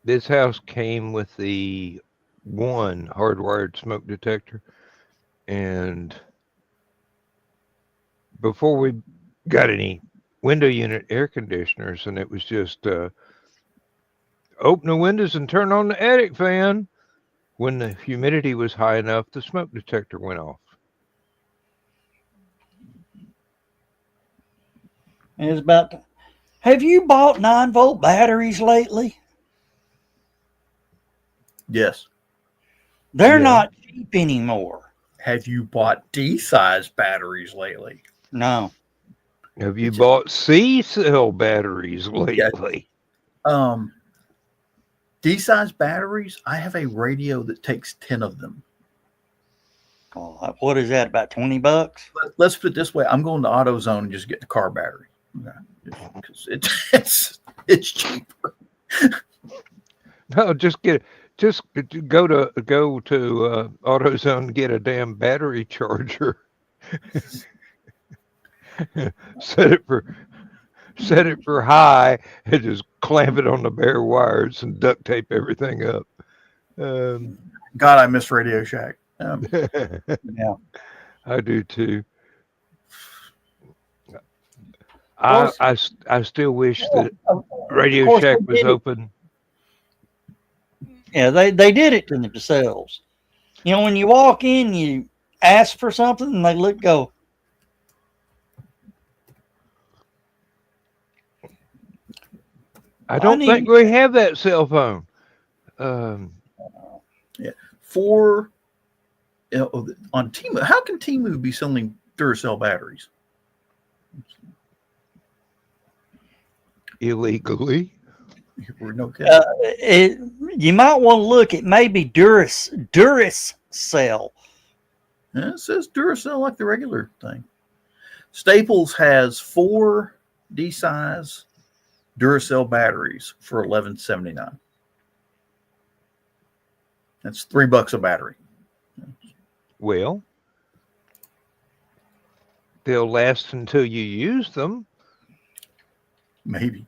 This house came with the one hardwired smoke detector, and before we got any window unit air conditioners, and it was just open the windows and turn on the attic fan. When the humidity was high enough, the smoke detector went off. And it's about to, have you bought 9-volt batteries lately? yes. They're Yeah. not cheap anymore. Have you bought D-size batteries lately? No. Have you It's just- bought C-cell batteries lately? D-size batteries, I have a radio that takes 10 of them. Oh, what is that, about $20? Let's put it this way. I'm going to AutoZone and just get the car battery. Because it's cheaper. No, just go to AutoZone and get a damn battery charger. set it for high and just clamp it on the bare wires and duct tape everything up. God, I miss Radio Shack. Yeah. I do too. Well, I still wish that of Radio course Shack they was did it. open. Yeah, they did it to themselves. When you walk in, you ask for something, and they go. I don't think we have that cell phone. For on Temu, how can Temu be selling Duracell batteries? Illegally. No kidding. You might want to look. It may be Duracell. Yeah, it says Duracell like the regular thing. Staples has 4 D-size Duracell batteries for $11.79. That's $3 a battery. Well, they'll last until you use them. Maybe.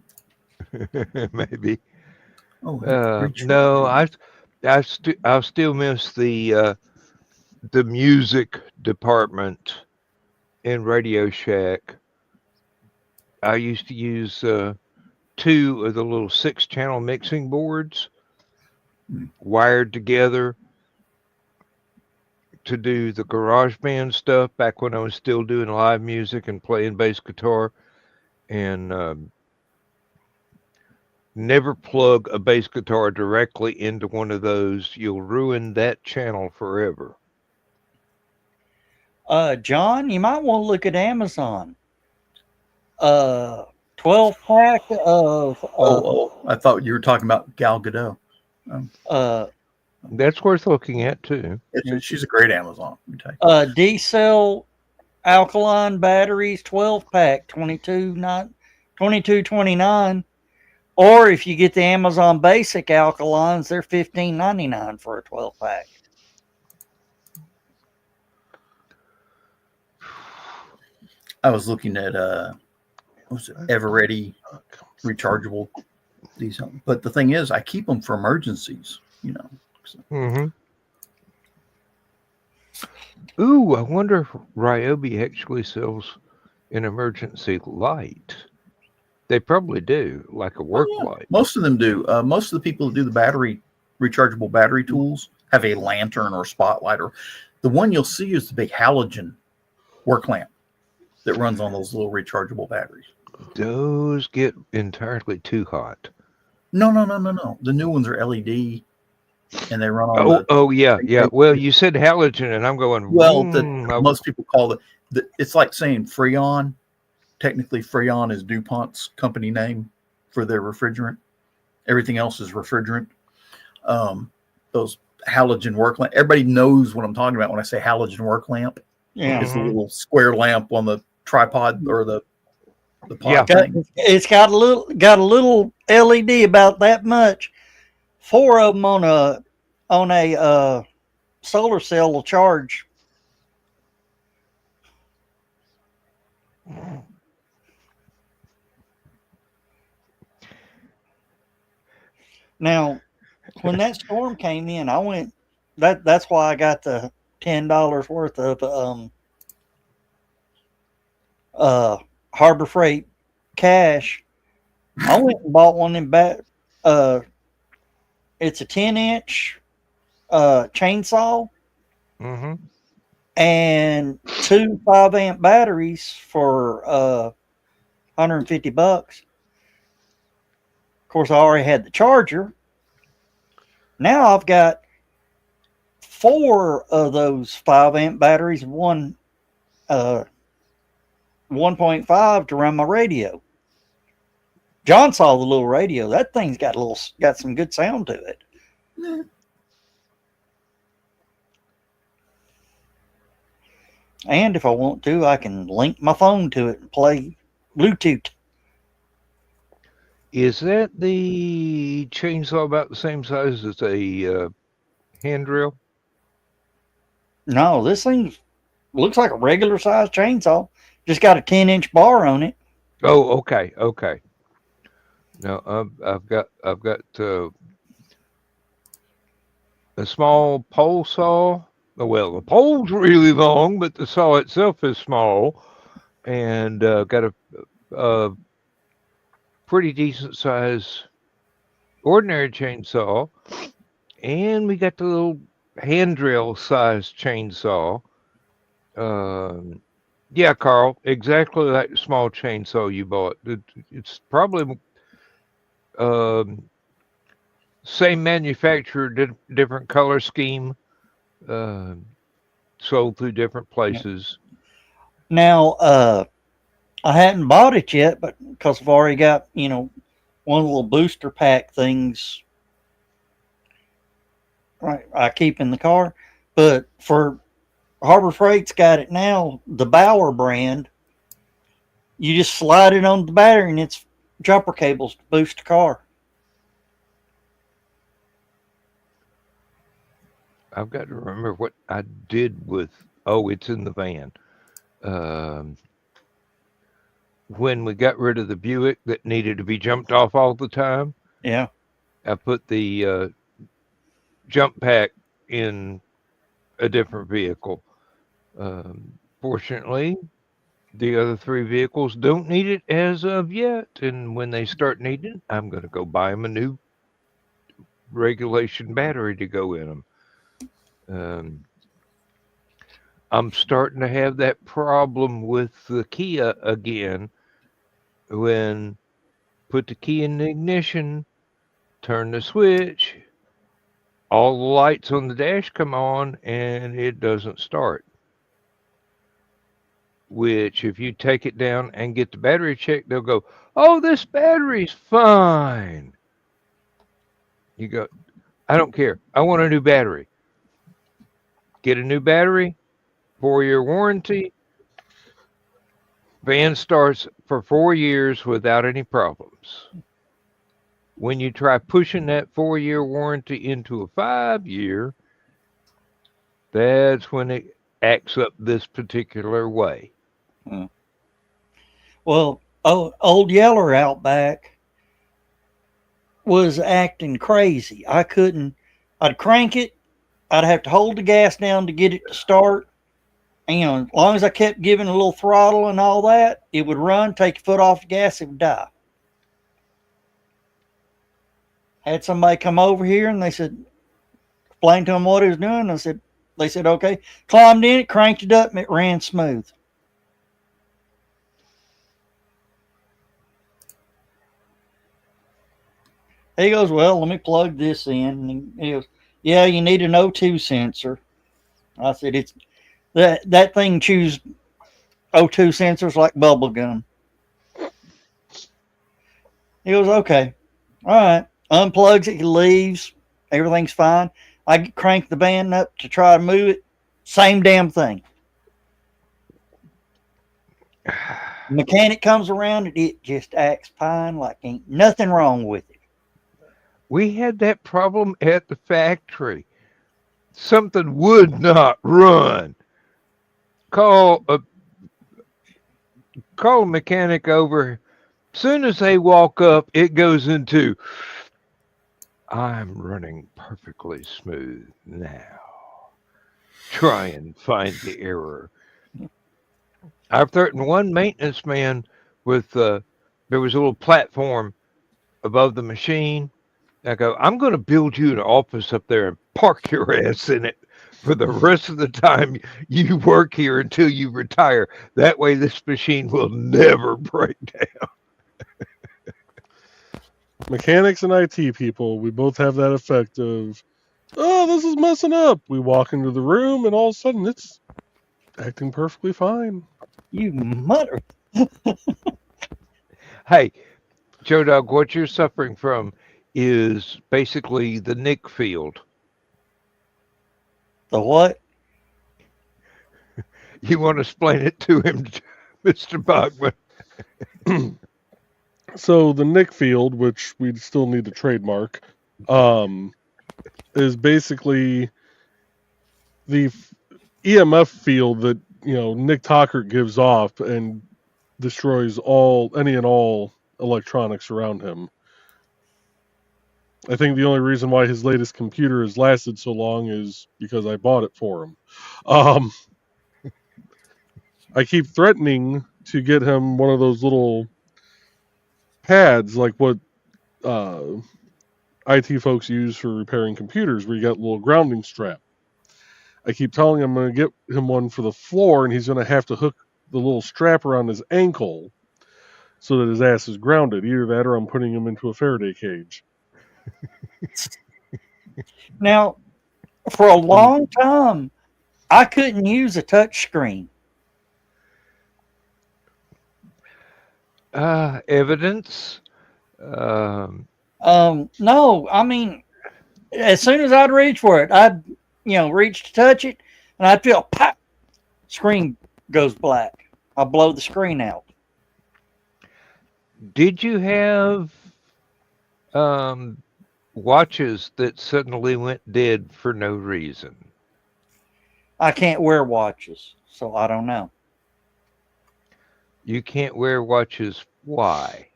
Maybe. Oh, No, I still miss the music department in Radio Shack. I used to use 2 of the little 6-channel mixing boards wired together to do the GarageBand stuff back when I was still doing live music and playing bass guitar, and never plug a bass guitar directly into one of those. You'll ruin that channel forever. John, you might want to look at Amazon. 12-pack of. I thought you were talking about Gal Gadot. That's worth looking at too. She's a great Amazon. Let me D-cell alkaline batteries, 12-pack, $22.29. Or if you get the Amazon Basic alkalines, they're $15.99 for a 12-pack. I was looking at Everready rechargeable diesel, but the thing is, I keep them for emergencies. So. Mm-hmm. Ooh, I wonder if Ryobi actually sells an emergency light. They probably do, like a Oh work yeah, light. most of them do. Most of the people that do the rechargeable battery tools have a lantern or spotlight. Or the one you'll see is the big halogen work lamp that runs on those little rechargeable batteries. Those get entirely too hot. No. The new ones are LED and they run on Oh, yeah, yeah. Well, you said halogen, and I'm going. well, most people call it's like saying Freon. Technically, Freon is DuPont's company name for their refrigerant. Everything else is refrigerant. Those halogen work lamp. Everybody knows what I'm talking about when I say halogen work lamp. Yeah. It's the little square lamp on the tripod or the pod Yeah. thing. It's got a little LED about that much. 4 of them on a solar cell will charge. Now, when that storm came in, I went. That's why I got the $10 worth of Harbor Freight cash. I went and bought one in back. It's a 10-inch chainsaw Mm-hmm. and 2 5-amp batteries for $150. Of course, I already had the charger. Now I've got 4 of those 5-amp batteries and one 1.5 to run my radio. John saw the little radio. That thing's got some good sound to it. Yeah. And if I want to, I can link my phone to it and play Bluetooth. Is that the chainsaw about the same size as a hand drill? No, this thing looks like a regular size chainsaw. Just got a 10-inch bar on it. Oh, okay. No, I've got a small pole saw. Well, the pole's really long, but the saw itself is small, and got a pretty decent size ordinary chainsaw, and we got the little hand drill size chainsaw. Yeah, Carl, exactly like the small chainsaw you bought. It's probably same manufacturer, different color scheme, sold through different places. Now, I hadn't bought it yet, but because I've already got, one of the little booster pack things right I keep in the car. But for Harbor Freight's got it now, the Bauer brand. You just slide it on the battery and it's jumper cables to boost the car. I've got to remember what I did with. Oh, it's in the van. When we got rid of the Buick that needed to be jumped off all the time, Yeah. I put the jump pack in a different vehicle. Fortunately, the other 3 vehicles don't need it as of yet, and when they start needing it, I'm going to go buy them a new regulation battery to go in them. I'm starting to have that problem with the Kia again. When put the key in the ignition, turn the switch, all the lights on the dash come on, and it doesn't start. Which, if you take it down and get the battery checked, they'll go, "Oh, this battery's fine." You go, "I don't care. I want a new battery." Get a new battery, 4-year warranty. Van starts for 4 years without any problems. When you try pushing that 4-year warranty into a 5-year, that's when it acts up this particular way. Well, old Yeller out back was acting crazy. I'd crank it. I'd have to hold the gas down to get it to start. And, as long as I kept giving a little throttle and all that, it would run, take your foot off the gas, it would die. Had somebody come over here and they said, explained to them what it was doing. They said, okay, climbed in it, cranked it up, and it ran smooth. He goes, well, let me plug this in. And he goes, yeah, you need an O2 sensor. I said, it's that thing chews O2 sensors like bubble gum. He goes, okay, all right. Unplugs it, he leaves. Everything's fine. I crank the band up to try to move it. Same damn thing. Mechanic comes around and it just acts fine, like ain't nothing wrong with it. We had that problem at the factory. Something would not run. Call a mechanic over. Soon as they walk up, it goes into, I'm running perfectly smooth now. Try and find the error. I've threatened one maintenance man with, there was a little platform above the machine. I go, I'm going to build you an office up there and park your ass in it for the rest of the time you work here until you retire. That way this machine will never break down. Mechanics and IT people, we both have that effect of, oh, this is messing up. We walk into the room and all of a sudden it's acting perfectly fine. You mutter. Hey, Joe Dog, what you're suffering from is basically the Nick field. The what? You want to explain it to him, Mr. Bogman? So the Nick field, which we still need to trademark, is basically the EMF field that, Nick Tockert gives off and destroys any and all electronics around him. I think the only reason why his latest computer has lasted so long is because I bought it for him. I keep threatening to get him one of those little pads, like what IT folks use for repairing computers, where you got a little grounding strap. I keep telling him I'm going to get him one for the floor, and he's going to have to hook the little strap around his ankle so that his ass is grounded. Either that or I'm putting him into a Faraday cage. Now, for a long time, I couldn't use a touch screen. Evidence? No, I mean, as soon as I'd reach for it, I'd, reach to touch it, and I'd feel pop, screen goes black. I blow the screen out. Did you have watches that suddenly went dead for no reason? I can't wear watches, so I don't know. You can't wear watches. Why?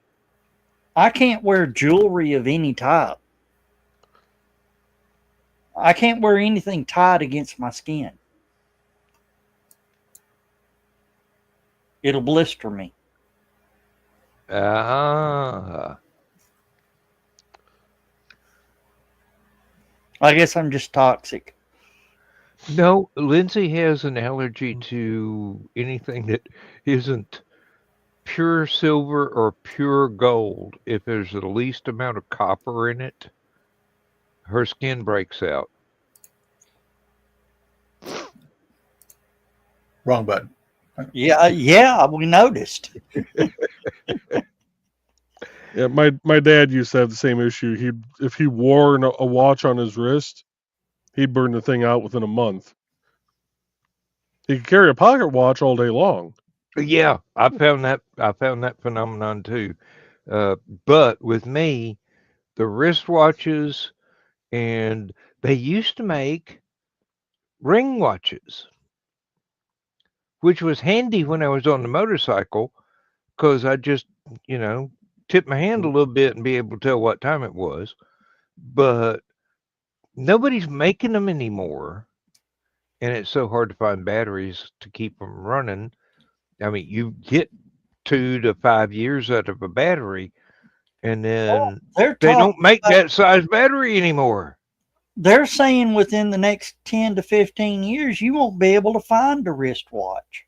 I can't wear jewelry of any type. I can't wear anything tied against my skin. It'll blister me. Ah. I guess I'm just toxic. No, Lindsay has an allergy to anything that isn't pure silver or pure gold. If there's the least amount of copper in it, her skin breaks out. Wrong button. Yeah, we noticed. Yeah, my dad used to have the same issue. If he wore a watch on his wrist, he'd burn the thing out within a month. He could carry a pocket watch all day long. Yeah, I found that phenomenon too. But with me, the wristwatches, and they used to make ring watches, which was handy when I was on the motorcycle, because I just, tip my hand a little bit and be able to tell what time it was. But nobody's making them anymore. and it's so hard to find batteries to keep them running. I mean, you get 2 to 5 years out of a battery, and then They're they talking don't make about, that size battery anymore. they're saying within the next 10 to 15 years, you won't be able to find a wristwatch.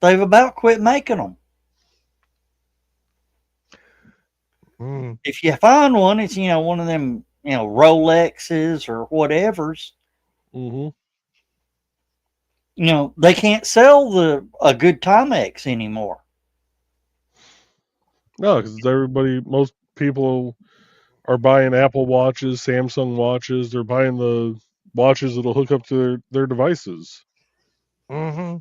They've about quit making them. Mm. If you find one, it's, one of them, Rolexes or whatever's, Mm-hmm. They can't sell a good Timex anymore. No, because most people are buying Apple watches, Samsung watches. They're buying the watches that'll hook up to their devices. Mm-hmm.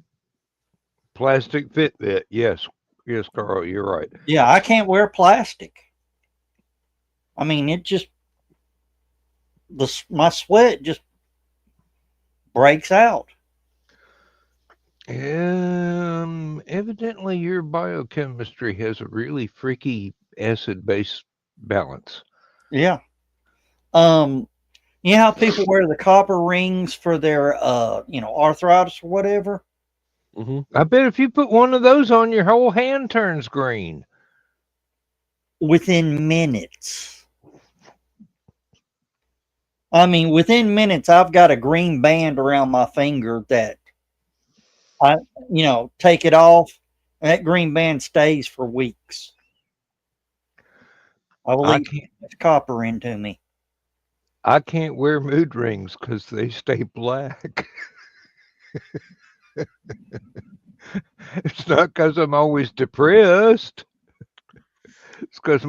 Plastic Fitbit. Yes. Yes, Carl, you're right. Yeah, I can't wear plastic. I mean, it just, my sweat just breaks out. Evidently your biochemistry has a really freaky acid-base balance. Yeah. You know how people wear the copper rings for their, arthritis or whatever? Mm-hmm. I bet if you put one of those on, your whole hand turns green. Within minutes. I mean, within minutes, I've got a green band around my finger that I, take it off, and that green band stays for weeks. I will eat copper into me. I can't wear mood rings because they stay black. It's not because I'm always depressed. It's because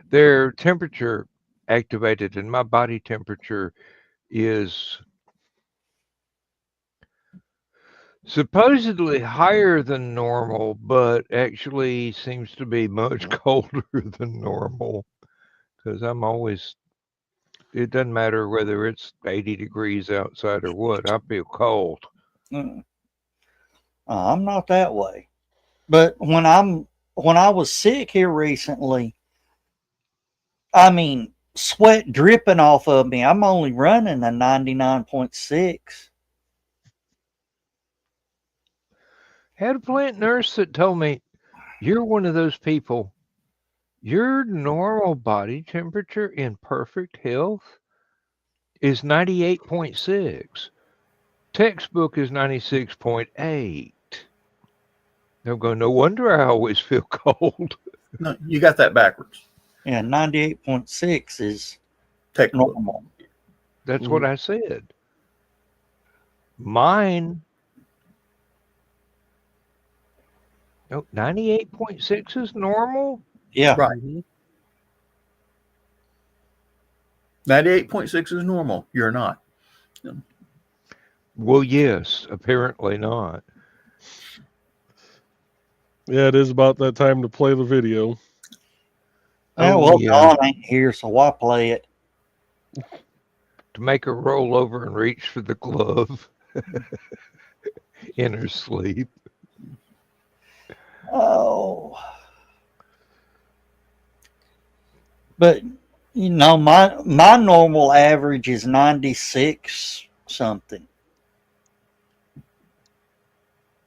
they're temperature activated, and my body temperature is supposedly higher than normal, but actually seems to be much colder than normal because I'm always, it doesn't matter whether it's 80 degrees outside or what, I feel cold. I'm not that way. But when I was sick here recently, I mean, sweat dripping off of me. I'm only running a 99.6. Had a plant nurse that told me, you're one of those people, your normal body temperature in perfect health is 98.6. Textbook is 96.8. They'll go, no wonder I always feel cold. No, you got that backwards. Yeah, 98.6 is Textbook. normal. That's what I said. Mine, no, 98.6 is normal? Yeah. Right. 98.6 is normal. You're not. Well, yes, apparently not. Yeah, it is about that time to play the video. Yeah, well, Dawn ain't here, so why play it? To make her roll over and reach for the glove in her sleep. Oh. But, my normal average is 96 something.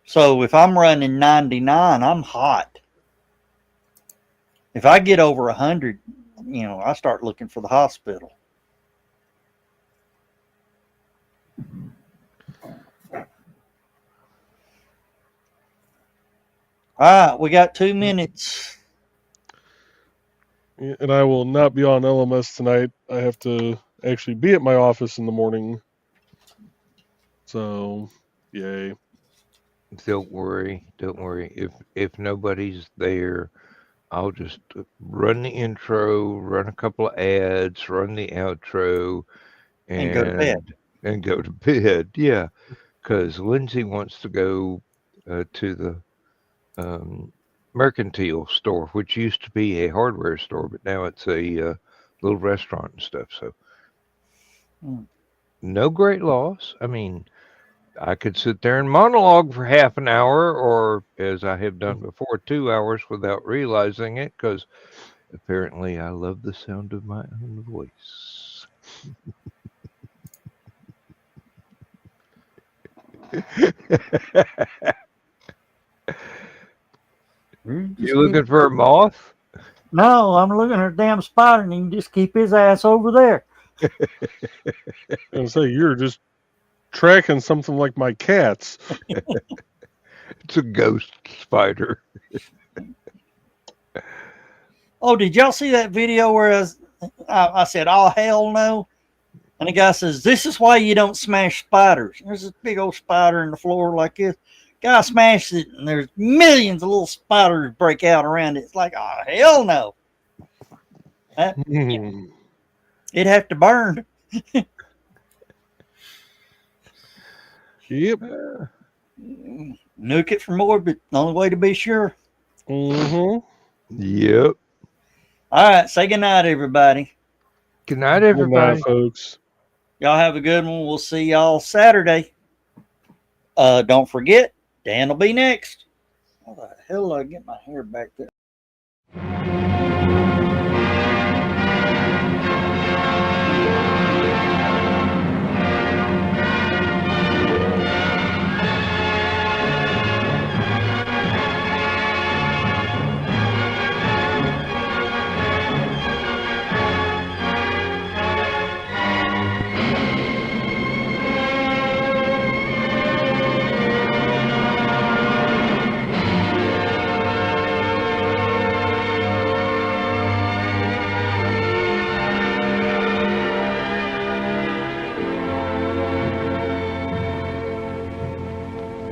So if I'm running 99, I'm hot. If I get over 100, I start looking for the hospital. All right, we got 2 minutes. And I will not be on LMS tonight. I have to actually be at my office in the morning. So, yay. Don't worry. If nobody's there, I'll just run the intro, run a couple of ads, run the outro, And go to bed. And go to bed. Yeah, because Lindsay wants to go to the mercantile store, which used to be a hardware store, but now it's a little restaurant and stuff. So no great loss. I mean, I could sit there and monologue for half an hour, or as I have done before, 2 hours without realizing it, because apparently I love the sound of my own voice. You looking for a moth? No, I'm looking at a damn spider, and he can just keep his ass over there. And say you're just tracking something like my cats. It's a ghost spider. Oh, did y'all see that video where I said, "Oh hell no," and the guy says, "This is why you don't smash spiders." There's this big old spider in the floor like this. Guy smashes it, and there's millions of little spiders break out around it. It's like, oh hell no! It'd have to burn. Yep. Nuke it for more, but the only way to be sure. Yep. All right, say goodnight, everybody. Good night, Good everybody. night, folks. Y'all have a good one. We'll see y'all Saturday. Don't forget, Dan will be next. How the hell do I get my hair back there?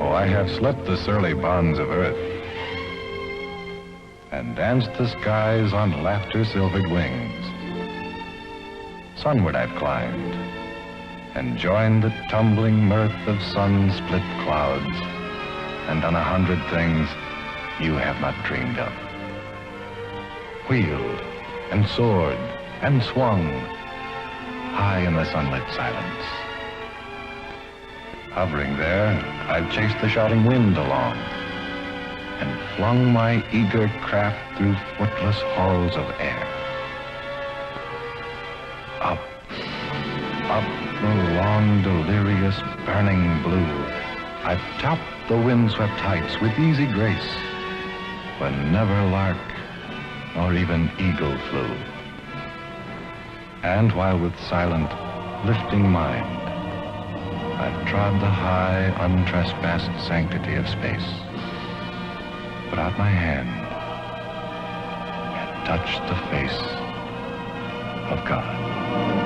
I have slept the surly bonds of earth and danced the skies on laughter-silvered wings. Sunward I've climbed and joined the tumbling mirth of sun-split clouds and done 100 things you have not dreamed of. Wheeled and soared and swung high in the sunlit silence. Hovering there, I've chased the shouting wind along and flung my eager craft through footless halls of air. Up, up the long, delirious, burning blue, I've topped the windswept heights with easy grace, when never lark nor even eagle flew. And while with silent, lifting mind, I've trod the high, untrespassed sanctity of space, put out my hand, and touched the face of God.